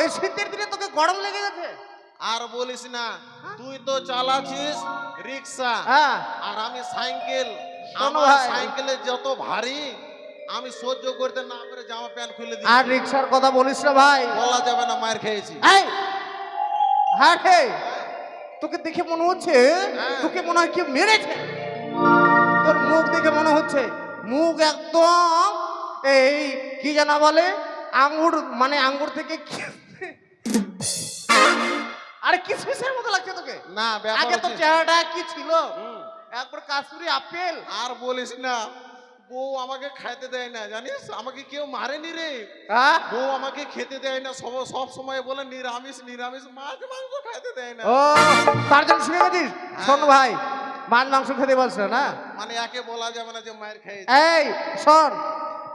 এই শীতের দিনে তোকে গরম লেগে গেছে? আর বলিস না, তুই তো চালাচ্ছিস রিক্সা হ্যাঁ। আর আমি সাইকেল। শোনো আমার ভাই। সাইকেলে যত ভারী আমি সহ্য করতে না পেরে জামা প্যান্ট খুলে দিই। আর রিক্সার কথা বলিস না ভাই। বলা যাবে না মায়ের খেয়েছি। এই হ্যাঁ রে, তোকে দেখে মনে হচ্ছে হ্যাঁ। তোকে মনে হয় কেউ মেরেছে। তোর মুখ দেখে মনে হচ্ছে মুখ একদম এই কি জানা বলে আঙ্গুর, মানে আঙ্গুর থেকে আরে কিসমিসের মতো লাগছে তোকে। না ব্যাপার আগে তো হচ্ছে- চেহারাটা কি ছিল, হুম। একবার কাশ্মীরি আপেল। আর বলিস না, বউ আমাকে খাইতে দেয় না, জানিস? আমাকে কেউ মারেনি রে। হ্যাঁ বউ আমাকে খেতে দেয় না, সব সময় বলে নিরামিষ নিরামিষ, মাছ মাংস খাইতে দেয় না। ও তার জন্য শুনে গেছিস? শোন ভাই, মাছ মাংস খেতে বলছ না, মানে একে বলা যাবে না যে মায়ের খেয়েছি। এই শোন,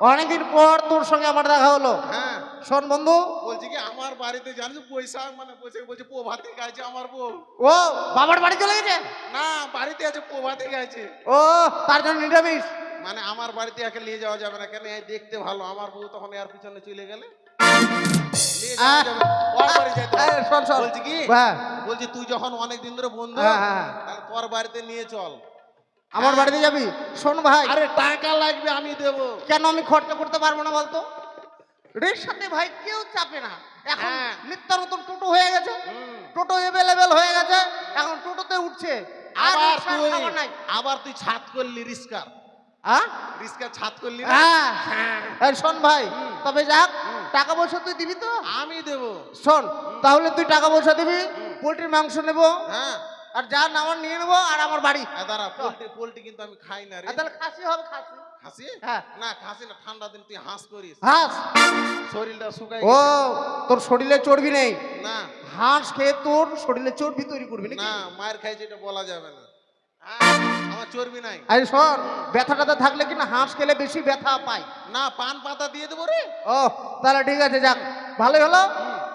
অনেকদিন পর তোর সঙ্গে আমার দেখা হলো। হ্যাঁ শোন বন্ধু, বলছি কি আমার বাড়িতে জানিস পয়সা মানে বসে বলছে প্রভাতে গাইছে আমার বউ। ও বাবার বাড়ি চলে গেছে? না বাড়িতে আছে প্রভাতে গাইছে। ও তার জন্য নিরামিষ। মানে আমার বাড়িতে একে নিয়ে যাওয়া যাবে না, কেন এই দেখতে ভালো, আমার বউ তখন এর পিছনে চলে গেলে নিয়ে যাওয়া যাবে না। ওর বাড়ি যেতে হবে। শোন শোন, বলছি কি হ্যাঁ বলছি তুই যখন অনেক দিন ধরে বন্ধু, হ্যাঁ, হ্যাঁ। তাহলে তোর বাড়িতে নিয়ে চল। আমার বাড়িতে যাবি? শোন ভাই, আরে টাকা লাগবে আমি দেবো। কেন আমি খরচা করতে পারবো না বলতো? রিক্সাতে ভাই কেউ চাপে না এখন, হ্যাঁ। নিত্য নতুন টোটো হয়ে গেছে, টোটো অ্যাভেলেবেল হয়ে গেছে, এখন টোটোতে উঠছে আর আবার রিক্সার তুই খবর নাই। আবার ছাদ করলি রিস্কার, হ্যাঁ রিস্কার ছাদ করলি না? হ্যাঁ এই শোন ভাই, তবে যাক, টাকা পয়সা তুই দিবি তো? আমি দেবো। শোন তাহলে তুই টাকা পয়সা দিবি, পোল্ট্রির মাংস নেবো, হ্যাঁ আর যা নেওয়ার নিয়ে নেবো, আর আমার বাড়ি। দাঁড়া, পোল্ট্রি পোল্ট্রি কিন্তু আমি খাই না রে। আর তাহলে খাসি হবে, খাসি। খাসি? হ্যাঁ। না খাসি না, ঠান্ডা দিন তুই হাঁস করিস, হাঁস? শরীরটা শুকাই ও গেছে। তোর শরীরে চর্বি নেই, না হাঁস খেয়ে তোর শরীরে চর্বি তৈরি করবি নাকি? না মায়ের খাইছে এটা বলা যাবে না। হ্যাঁ, আমার চর্বি নাই। আরে শোন, ব্যথা টাথা থাকলে কি না হাঁস খেলে বেশি ব্যথা পায়। না পান পাতা দিয়ে দেবো রে। ও তাহলে ঠিক আছে, যাক ভালোই হলো।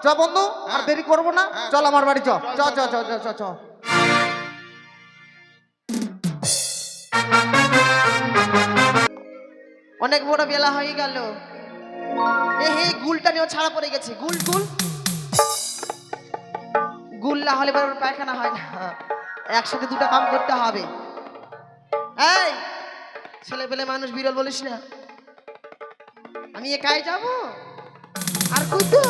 চ বন্ধু, আর হ্যাঁ। দেরি করবো না, হ্যাঁ, চল আমার বাড়ি, চ চ চল, চ চ চল, চ চ চ। অনেক বড় বেলা হয়ে গেল। এ হে গুলটা নিয়েও ছাড়া পড়ে গেছে। গুল গুল গুল না হলে এবার ওর পায়খানা হয় না, একসাথে দুটো কাম করতে হবে। এই ছেলে পেলে মানুষ বিরল বলিস না, আমি একাই যাব আর কই তো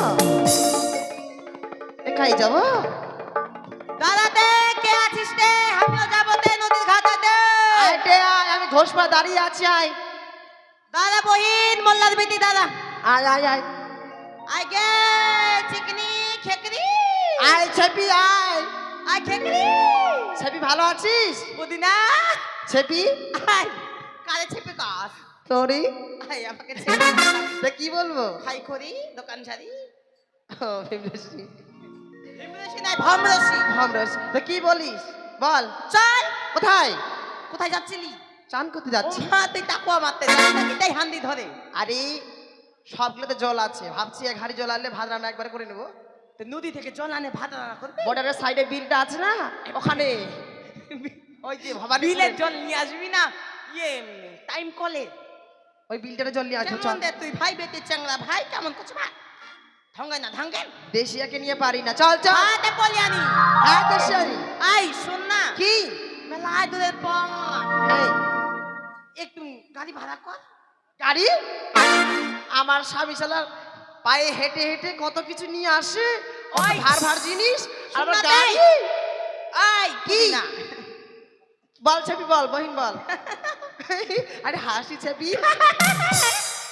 একাই যাব। দাদাতে কে আছিস রে? আমিও যাবো তে নদীর ঘাটাতে। আয় রে আয়, আমি ঘোষপা দাঁড়িয়ে আছি। আয় দাদা বহিন মোল্লার বেটি দাদা। আয় আয় আয় আয় গে চিকনি খেকরি। আয় ছেপি আয়। আয় খেকরি। ছেপি ভালো আছিস? পুদিনা। ছেপি আয় কালে ছেপে কাস। সরি, আয় আমাকে ছেপে তা কি বলবো? খাই করি দোকান ছাড়ি। ও, ভীমরসি। ভীমরসি নাই ভমরসি। ভমরস। তা কি বলিস বল। চল। কোথায়? কোথায় যাচ্ছিলি? চান করতে যাচ্ছি। ও মা তুই টাকুয়া মারতে যাস নাকি? তাই হান্দি ধরে। আরে সবগুলোতে জল আছে, ভাবছি এক হাড়ি জল আনলে ভাত রান্না একবার করে নেবো। তো নদী থেকে জল আনে ভাত রান্না করবে। বর্ডারের সাইডে বিলটা আছে না, ওখানে ওই যে ভবানী বিলের ফুলের- জল নিয়ে আসবি না, ইয়ে টাইম কলে। ওই বিলটারে জল নিয়ে আসবো। কেমন চল, দে তুই ভাই বেটে চাংলা ভাই কেমন করছো ভাই? ঢঙ্গাই না ঢঙ্গেন। দেশিয়াকে নিয়ে পারি না। চল চল। হাতে বলি আনি। হ্যাঁ দেশিয়ারি। আই শোন না, কি? মেলায় দূরের পর এই একটু গাড়ি ভাড়া কর। গাড়ি? আমার স্বামী শালার পায়ে হেঁটে হেঁটে কত কিছু নিয়ে আসে, কত ওই, ভার ভার জিনিস, আর আমার শোন না গাড়ি। দেই। আই কি? কি না বল ছেপি বল, বহিন বল। আরে হাসি ছেপি।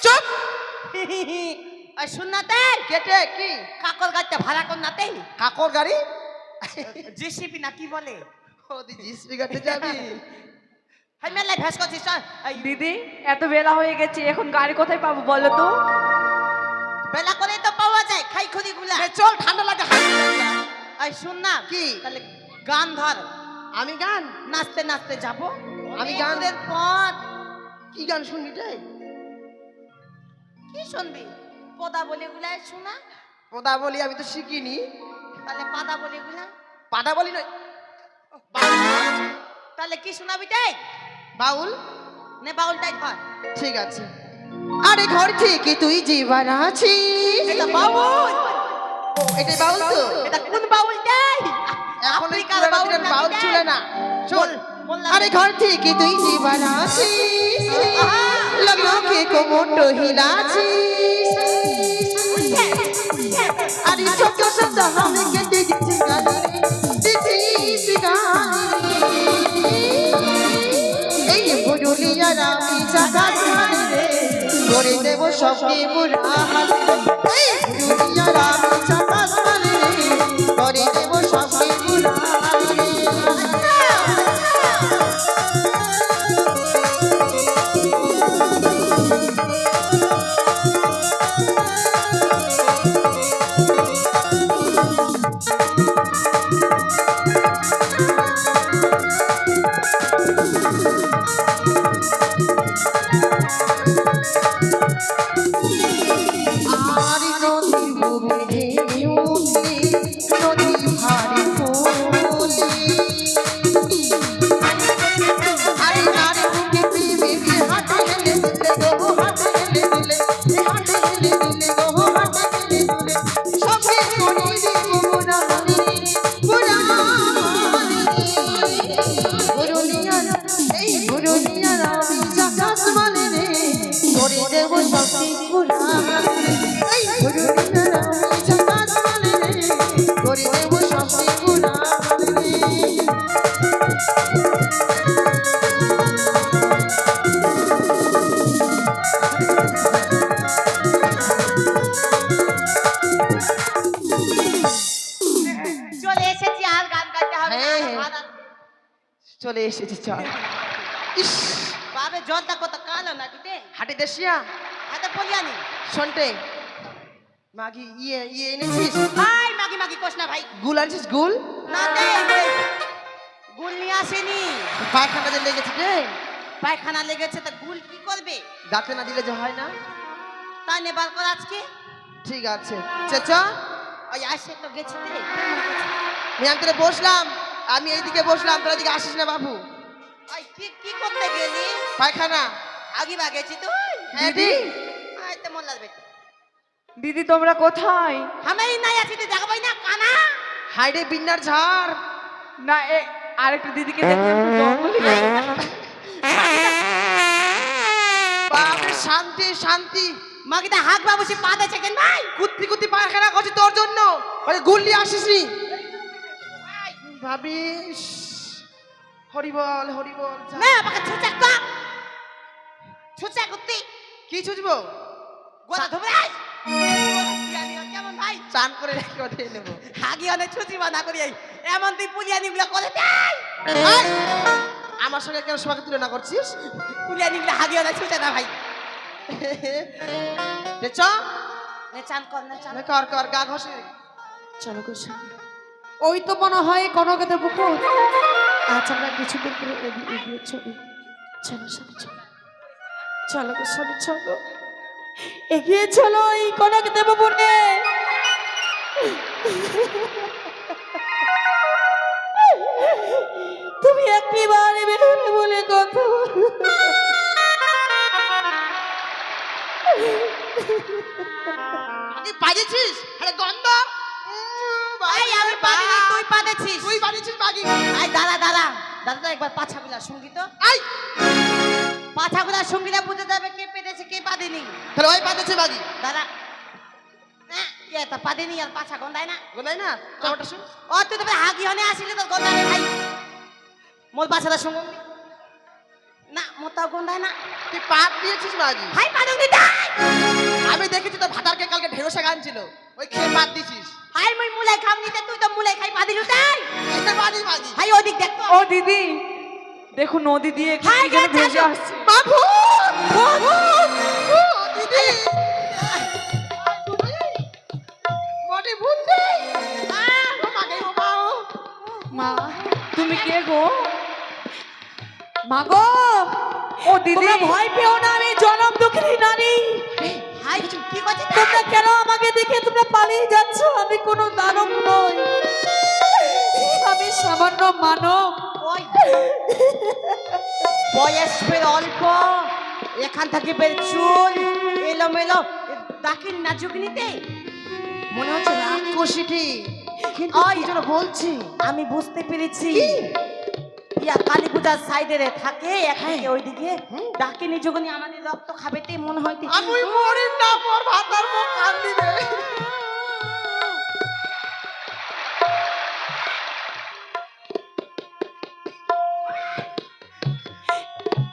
চুপ। আই শুন না তে কেটে কি? কাকর গাড়িটা ভাড়া কর না তে। কাকর গাড়ি? জিসিপি না কি বলে? ও দি জিসপি গাড়িতে যাবি? হাই মেলায় ভেস করছিস চল। এই দিদি এত বেলা হয়ে গেছে, এখন গাড়ি কোথায় পাবো বলো তো? বেলা করে তো পাওয়া যায় খাই খড়ি গুলা। এ চল, ঠান্ডা লাগে, হাসি লাগে। আই শুন না কি? তাহলে গান ধর, আমি গান? নাচতে নাচতে যাবো। আমি গান? অনেক দূরের পথ। কি গান শুনবি রে? কি শুনবি? পদা বলে গুলাই শোনা। পদা বলি আমি তো শিখিনি। তাহলে পাদা বলে গুলা। পাদা বলি নয়, তাহলে কি শোনাবি তাই? বাউল। নে বাউলটাই ধর। ঠিক আছে। আরে ঘর থেকে তুই জীবন আছিস। এটা বাউল। ও, এটাই বাউল তো? এটা কোন বাউল তাই? এখন এই আফ্রিকার পুরানো বাউল দিনের নাকি বাউল রে? ছিল না। শোন, বললাম। আরে ঘর থেকে তুই জীবন আছিস, লগ্নকে কোমর হিলাছিস। আরে ছোট ছোট হামে কেটে গেছে গালি রে, দিছিস গালি রে। এই পুরুলিয়ার আমি জাগাত মানি রে, করে দেব সবকে বুড়া হালি রে। এই পুরুলিয়ার আমি জাগাত মানি রে, করে দেব সবকে বুড়া হালি রে। আর চলে এসেছে চল ইস বাবে জলটা কত কালো নাকি তে হাটে দেশিয়া হাতে পলিয়ানি শোনতে মাগি ইয়ে এনেছিস ভাই মাগি মাগি কোস না ভাই গুল আনছিস গুল না দে গুল নিয়ে আসেনি পায়খানা যে লেগেছে রে পায়খানা লেগেছে তা গুল কি করবে ডাক্তার না দিলে যে হয় না তাই নেবার কর আজকে ঠিক আছে চেচা ওই আসে তো গেছে তে আমি আন্তরে বসলাম আমি এইদিকে বসলাম তোর দিকে আসিস না বাবু ওই কি কি করতে গেলি পায়খানা আগি বাগেছি তুই হ্যাঁ দি আই তো মন লাগবে দিদি তোমরা কোথায়? আমি নাই আছি তুই দেখাবই না কানা হাইডে বিন্নার ঝাড় না এ আরেকটা দিদিকে দেখলাম তো জঙ্গলে গেছে। বাপরে শান্তি শান্তি মাগিটা হাক বাবুসি পা দেছে কেন ভাই কুত্তি কুত্তি পায়খানা করছি তোর জন্য ওই গুল্লি আসিস নি ভাবিস হরিবল হরিবল যা। না আমাকে ছুচাক তো ছুচাক কুত্তি কি ছুচবো গোলা ধরে কেমন ভাই চান করে রেখে দিয়ে নেবো হাগি অনেক ছুচি বানা করি এমন তুই পুলিয়ানি গুলো করে দেয় এই, আমার সঙ্গে কেন সবাইকে তুলনা করছিস পুলিয়ানি গুলো হাগি অনেক ছুচে না ভাই চ নে চান কর না চান কর কর গা ঘষে চলো গো স্বামী। ওই তো মনে হয় কনকের পুকুর আজ আমরা কিছুদিন পরে এগিয়ে চলি চলো স্বামী চলো চলো গো স্বামী চলো এগিয়ে চলো এই কনক দেবপুরে তুমি একটিবারে বেরোলে বলে কথা বলো। তুই পাইছিস আরে গন্ধ ভাই আমি পারিনি তুই পাদেছিস তুই বানিয়েছিস বাগি আই দাঁড়া দাঁড়া দাদা একবার পাছাগুলা সঙ্গীত আই পাছাগুলা সঙ্গীতা বুঝে যাবে কে পেতেছে কে পাদেনি তাহলে ওই পাতেছে বাগি দাদা তা পাদেনি আর পাছা গন্ধায় না গোনাই না তোরটা শুন ও তুই তো হাগি হনে আসিলি তো গন্ধায় ভাই মোর পাছাটা সঙ্গ না মোতাও গন্ধায় না তুই পাত দিয়েছিস বাগি ভাই পাদুনি তাই আমি দেখেছি তো ভাতারকে কালকে ঢেঁড়সে গানছিল ওই খেয়ে পাত দিছিস ভাই মই মুলাই খাম নিতে তুই তো মুলাই খাই পাদিলু তাই এটা বাড়ি বাগি ভাই ওদিক দেখ তো ও দিদি দেখো নদী দিয়ে কি হাই, যেন গেছে ভেসে তো। আসছে বাবু দিদি মোটে ভূতে ও মাগে ও মাও মা তুমি কে গো? মা গো ও দিদি তোমরা ভয় পেও না আমি জনম দুঃখিনী নারী ভাই কি করছিস তোমরা কেন আমাকে দেখে তোমরা পালিয়ে যাচ্ছ আমি কোনো দানব নই আমি সামান্য মানব ওই বয়স ফের অল্প এখান থেকে বের চুল এলোমেলো দাকিল না জুগনিতে মনে হচ্ছে রাক্ষসীটি কিন্তু ওই কি যেন বলছি আমি বুঝতে পেরেছি ইয়া কালী পূজার সাইডে থাকে এখানে ওইদিকে ডাকিনি জুগনি আমাদের রক্ত খাবেতেই মনে হয় আমি মরি না পর ভাতার মুখ কান দিবে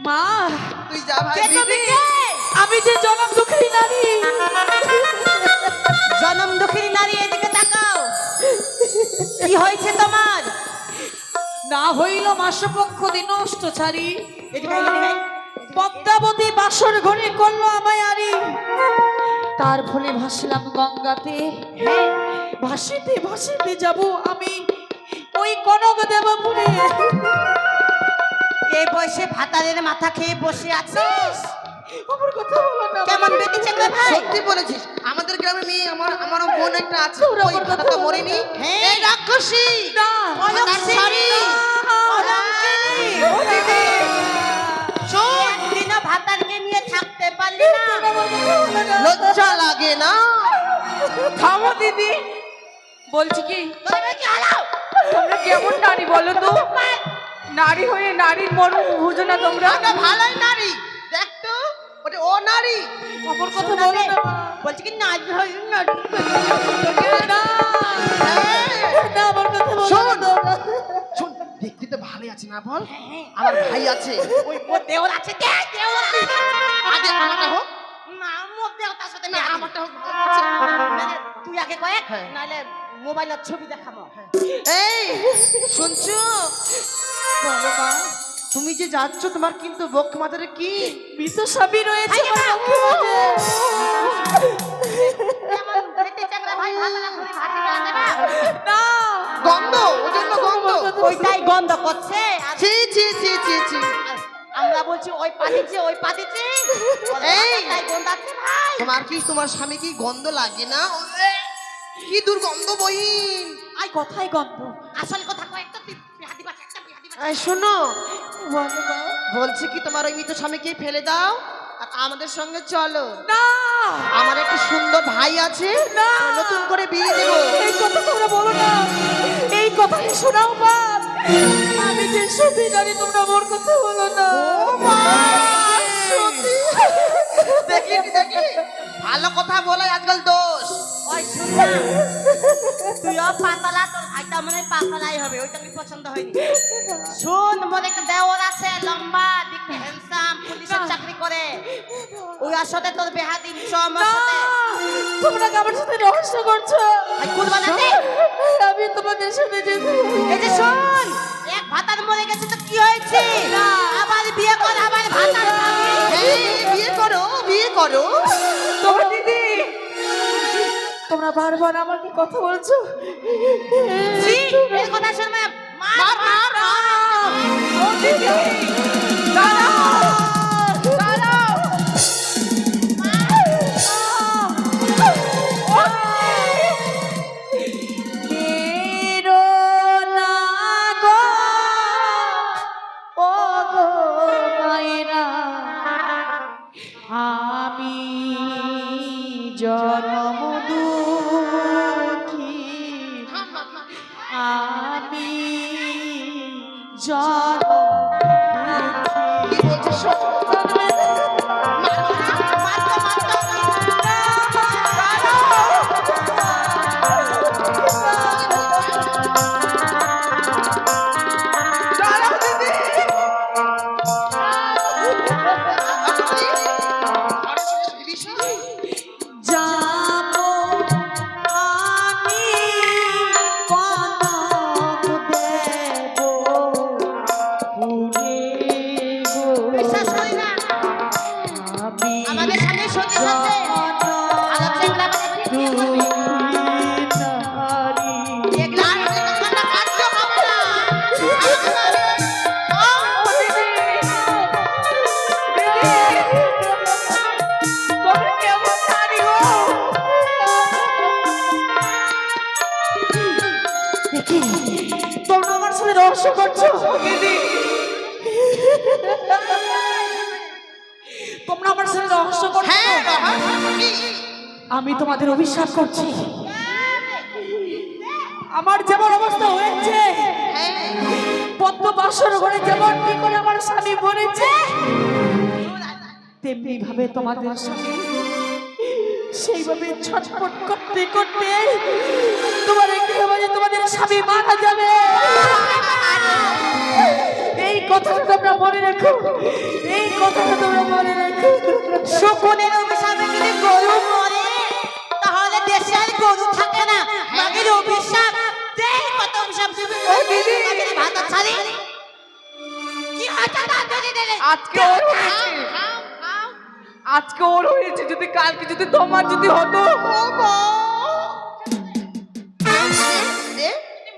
মা তুই যা ভাই কে তুমি দিদি কে? আমি যে জনম দুঃখিনী নারী জনম দুঃখিনী নারী এদিকে তাকাও কি হয়েছে তোমার না হইল মাসপক্ষ দিন ছাড়ি এদিকে আয়, এদিকে আয়। পদ্মাবতী বাসর ঘরে করলো আমায় আরি তার ফলে ভাসলাম গঙ্গাতে ভাসিতে ভাসিতে যাব আমি ওই কনক দেবপুরে এই বয়সে ভাতারের মাথা খেয়ে বসে আছিস আমার কথা বলো না কেমন বেঁচেছে রে ভাই সত্যি বলেছিস আমাদের গ্রামে মেয়ে আমারও বোন একটা আছে তোরা ওই আমার কথা ভাতাটা বল। মরেনি হ্যাঁ। এই রাক্ষসী না অলক্ষী। অলক্ষী। শোন, একদিনও ভাতারকে নিয়ে থাকতে পারলি না লজ্জা লাগে না থামো দিদি বলছি কি তোরা কি হালাও তোমরা কেমন নারী বলো তো নারী হয়ে নারীর মর্ম বুঝো না তোমরা ওটা ভালোই নারী দেখ তো ওটা ও নারী আমার কথা বলো না মা। বলছি কি নাচ হয় না না না, আমার কথা বলো শোন। না শোন দেখতে তো ভালোই আছে না বল আমার ভাই আছে ওই মোর দেওর আছে দেখ দেওর আছে আগে আমারটা হোক না মোর দেওর তার সাথে না মেয়ে আমারটা হোক ভালো আছে। নাহলে তুই আগে কয়েক হ্যাঁ। নাহলে মোবাইলের ছবি দেখাবো এই শুনছো বলো মা তুমি যে যাচ্ছ তোমার কিন্তু বক্ষ মাথারে কি মৃত স্বামী রয়েছে আমার বক্ষে মাঝে। এমন দেখতে চাকরা ভাই ভালো না করে ভাসি গেলা দেবা না গন্ধ ওই জন্য গন্ধ ওইটাই গন্ধ করছে আর ছি ছি ছি ছি ছি আমরা বলছি ওই পাতিছে এই! তাই গন্ধ আছে ভাই তোমার কি তোমার স্বামী কি গন্ধ লাগে না ওরে, কি দুর্গন্ধ বহিন আই কথাই গন্ধ। আসল কথা কয় একটা বিহাদি বাচ্চা একটা বিহাদি বাচ্চা এই শোনো বলো গো। বলছি কি তোমার ওই মৃত স্বামীকে ফেলে দাও আর আমাদের সঙ্গে চলো না আমার একটা সুন্দর ভাই আছে না। নতুন করে বিয়ে দেবো এই কথা তোমরা বলো না, এই কথাই শোনাও বাদ। আমি যে সত্যি জানি তোমরা মোর কথা বলো না। দেখি দেখি ভালো কথা বলাই আজকাল দোষ ওই শুন না তুইও পাতলা তোর ভাইটা মনে হয় পাতলাই হবে ওইটা কি পছন্দ হয়নি শুন মোর একটা দেওর আছে লম্বা দেখতে হ্যান্ডসাম পুলিশের চাকরি করে ওই সাথে তোর বেহাদি আমার না, সাথে তোমরা কি আমার সাথে রহস্য করছো? ভাই কুরবা না দে আমি তোমাদের সাথে যেতে এই যে শুন এক ভাতার মরে গেছে তো কি হয়েছে আবার বিয়ে কর আবার ভাতার খাবি এই, বিয়ে করো বিয়ে করো তোমরা দিদি, তোমরা বারবার আমাকে কথা বলছো। জি এর কথা শুন মার মার মার ও দিদি, দাঁড়াও, দাঁড়াও। মেরো না গো, ও গো মায়েরা, আমি জনম দুঃখী, আমি জনম কি বলছো শোনো যাবো আমি কনক দেব পুরে গো, বিশ্বাস করি না আমি আমাদের সামনে সত্যি সত্যি আলো চেংড়া করে বিয়ে করবি এগুলা আমরা কাটতে হবে না তোমরা আমার সাথে রহস্য করছো দিদি, তোমরা আমার সাথে রহস্য করছো। আমি তোমাদের অভিশাপ করছি, আমার যেমন অবস্থা হয়েছে পদ্ম বাসর ঘরে যেমন কি করে আমার স্বামী মরেছে তেমনি ভাবে তোমাদের স্বামী সেইভাবে ছটফট করতে করতে তোমার একটি সমাজে তোমাদের স্বামী মারা যাবে। এই কথাটা তোমরা মনে রেখো, এই কথাটা তোমরা মনে রেখো। শকুনের অভিশাপে যদি গরু মরে তাহলে দেশে আর গরু থাকে না মাগের অভিশাপ দেখ কত অভিশাপ দিবি মাগের ভাত ছাড়ি কি হচ্ছে না যদি দিলে আজকে ওর হয়েছে, আজকে ওর হয়েছে, যদি কালকে যদি তোমার যদি হতো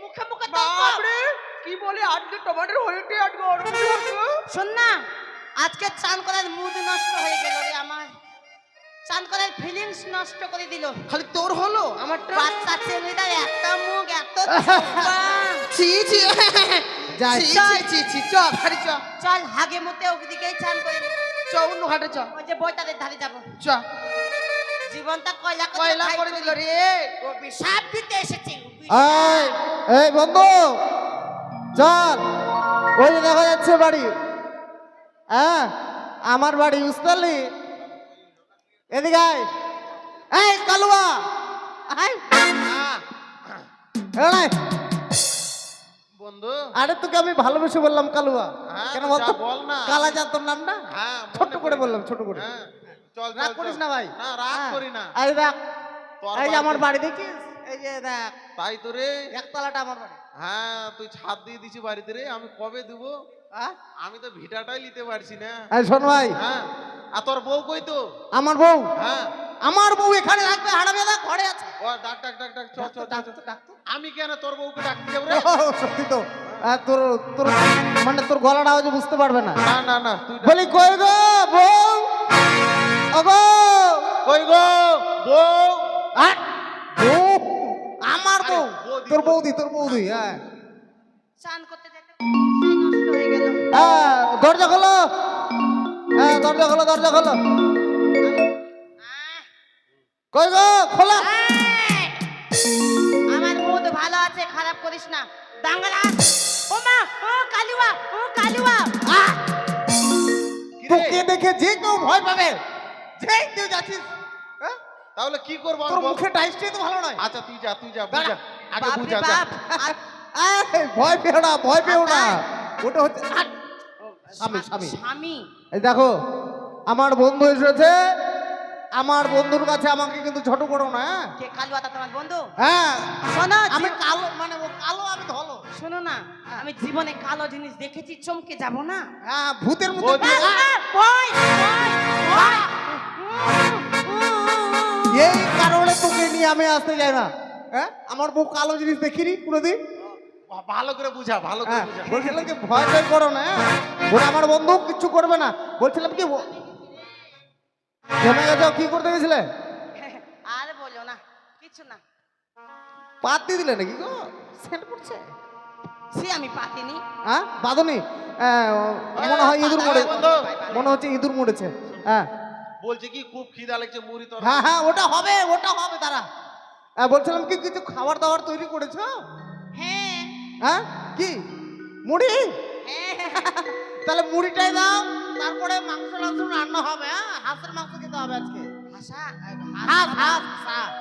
মুখে মুখে তর্ক কি বলে আজকে টমাটোর হয়েছে আজকে ওর হয়েছে। শোন না আজকে চান করার মুড নষ্ট হয়ে গেল রে আমার চান করার ফিলিংস নষ্ট করে দিল খালি তোর হলো আমারটা বাচ্চা ছেলেটার একটা মুখ এত ছোপা। ছি ছি যাই। ছি ছি ছি ছি চ বাড়ি চ চল হাগে মতে ওদিকেই চান করে নি। চ অন্য ঘাটে চ ওই যে বইটাদের ধারে যাবো চ জীবনটা কয়লা কয়লা করে দিল রে অভিশাপ দিতে এসেছি এই এই বন্ধু চল, ওই যে দেখা যাচ্ছে বাড়ি, হ্যাঁ আমার বাড়ি বুঝতে পারলি, এদিকে আয়। এই কালুয়া আয়। এই, বন্ধু আরে তোকে আমি ভালোবেসে বললাম কালুয়া, হ্যাঁ, কেন তো বলতো? যা বল না। কালা যা তোর নাম না, হ্যাঁ ছোট্ট করে বললাম, ছোট করে। হ্যাঁ চল চল, রাগ চল। করিস না ভাই, না রাগ হ্যাঁ। করি না এই দেখ, তোর এই যে আমার বাড়ি- বাড়ি দেখিস, এই যে দেখ তাই তো রে একতলাটা আমার বাড়ি। হ্যাঁ তুই ছাদ দিয়ে দিছি বাড়িতে রে আমি কবে দিব হ্যাঁ? আমি তো ভিটাটাই নিতে পারছি না। এই শোন ভাই, হ্যাঁ, আর তোর বউ কই তো? আমার বউ, হ্যাঁ, আমার বউ এখানে থাকবে, হারাবে না, ঘরে আছে। ও ডাক ডাক ডাক ডাক, চ চ চ, চ। ডাক্তার। আমি কেন তোর বউকে ডাকতে যাবো রে? ও, সত্যি তো। তোর তোর মানে তোর গলাটা হয়তো বুঝতে পারবে না। না না না, তুই ডাক। বলি কই গো বউ, ওগো কই গো বউ? আর বউ, আমার আরে, বউ, বৌদি, তোর বৌদি, তোর বৌদি। হ্যাঁ চান করতে যেতে নষ্ট হয়ে গেল। হ্যাঁ, দরজা খোলো, হ্যাঁ দরজা খোলো, দরজা খোলো। কই গো খোলা। এই! আমার মুড ভালো আছে, খারাপ করিস না। দাঙ্গালা, ও মা, ও কালুয়া, ও কালুয়া। কি রে? তোকে দেখে যে কেউ ভয় পাবে, যেই তুই যাচ্ছিস। হ্যাঁ? তাহলে কি করবো আমি তোর বল? মুখে টাইসটাই তো ভালো নয়। আচ্ছা তুই যা, তুই যা, দাঁড়া। বুঝা আগে বাপ রে বুঝা যা। বাপ। এই, ভয় পেও না, ভয় পেও না। ওটা হচ্ছে স্বামী, স্বামী। স্বামী। এই দেখো, আমার বন্ধু এসেছে, আমার বন্ধুর কাছে আমাকে কিন্তু ছোট করো না। হ্যাঁ? কে কালুয়াটা তোমার বন্ধু? হ্যাঁ, শোনো, আমি কালো, মানে ও কালো, আমি ধলো। শোনো না, আমি জীবনে কালো জিনিস দেখেছি, চমকে যাব না। হ্যাঁ, ভূতের মতো। বৌদি। ভয়, ভয়, ভয়। এই কারণে তোকে নিয়ে আমি আসতে যাই না। হ্যাঁ, আমার বউ কালো জিনিস দেখিনি কোনোদিন। ভালো করে বুঝা, ভালো করে হ্যাঁ, বুঝা। বলছিলাম কি ভয় টয় করো না। হ্যাঁ? ওরা আমার বন্ধু কিচ্ছু করবে না। বলছিলাম কি জমে গেছে, কি করতে গেছিলে? আর বলো না, কিছু না। পাত দিয়ে দিলে নাকি গো? সেন্ট করছে। সে আমি পাতিনি। হ্যাঁ, বাঁধনি? মনে হয় ইঁদুর মরে, বন্ধু। মনে হচ্ছে ইঁদুর মরেছে। হ্যাঁ বলছে কি খুব খিদা লাগছে, মুড়ি তোর। হ্যাঁ হ্যাঁ, ওটা হবে, ওটা হবে, তারা। বলছিলাম কি কিছু খাবার দাবার তৈরি করেছো? হ্যাঁ, হ্যাঁ, কি মুড়ি? হ্যাঁ। তাহলে মুড়িটাই দাও, তারপরে মাংস টাংস রান্না হবে। হ্যাঁ, হাঁসের মাংস খেতে হবে আজকে। ভাষা, হাঁস, হাঁস, হাঁস।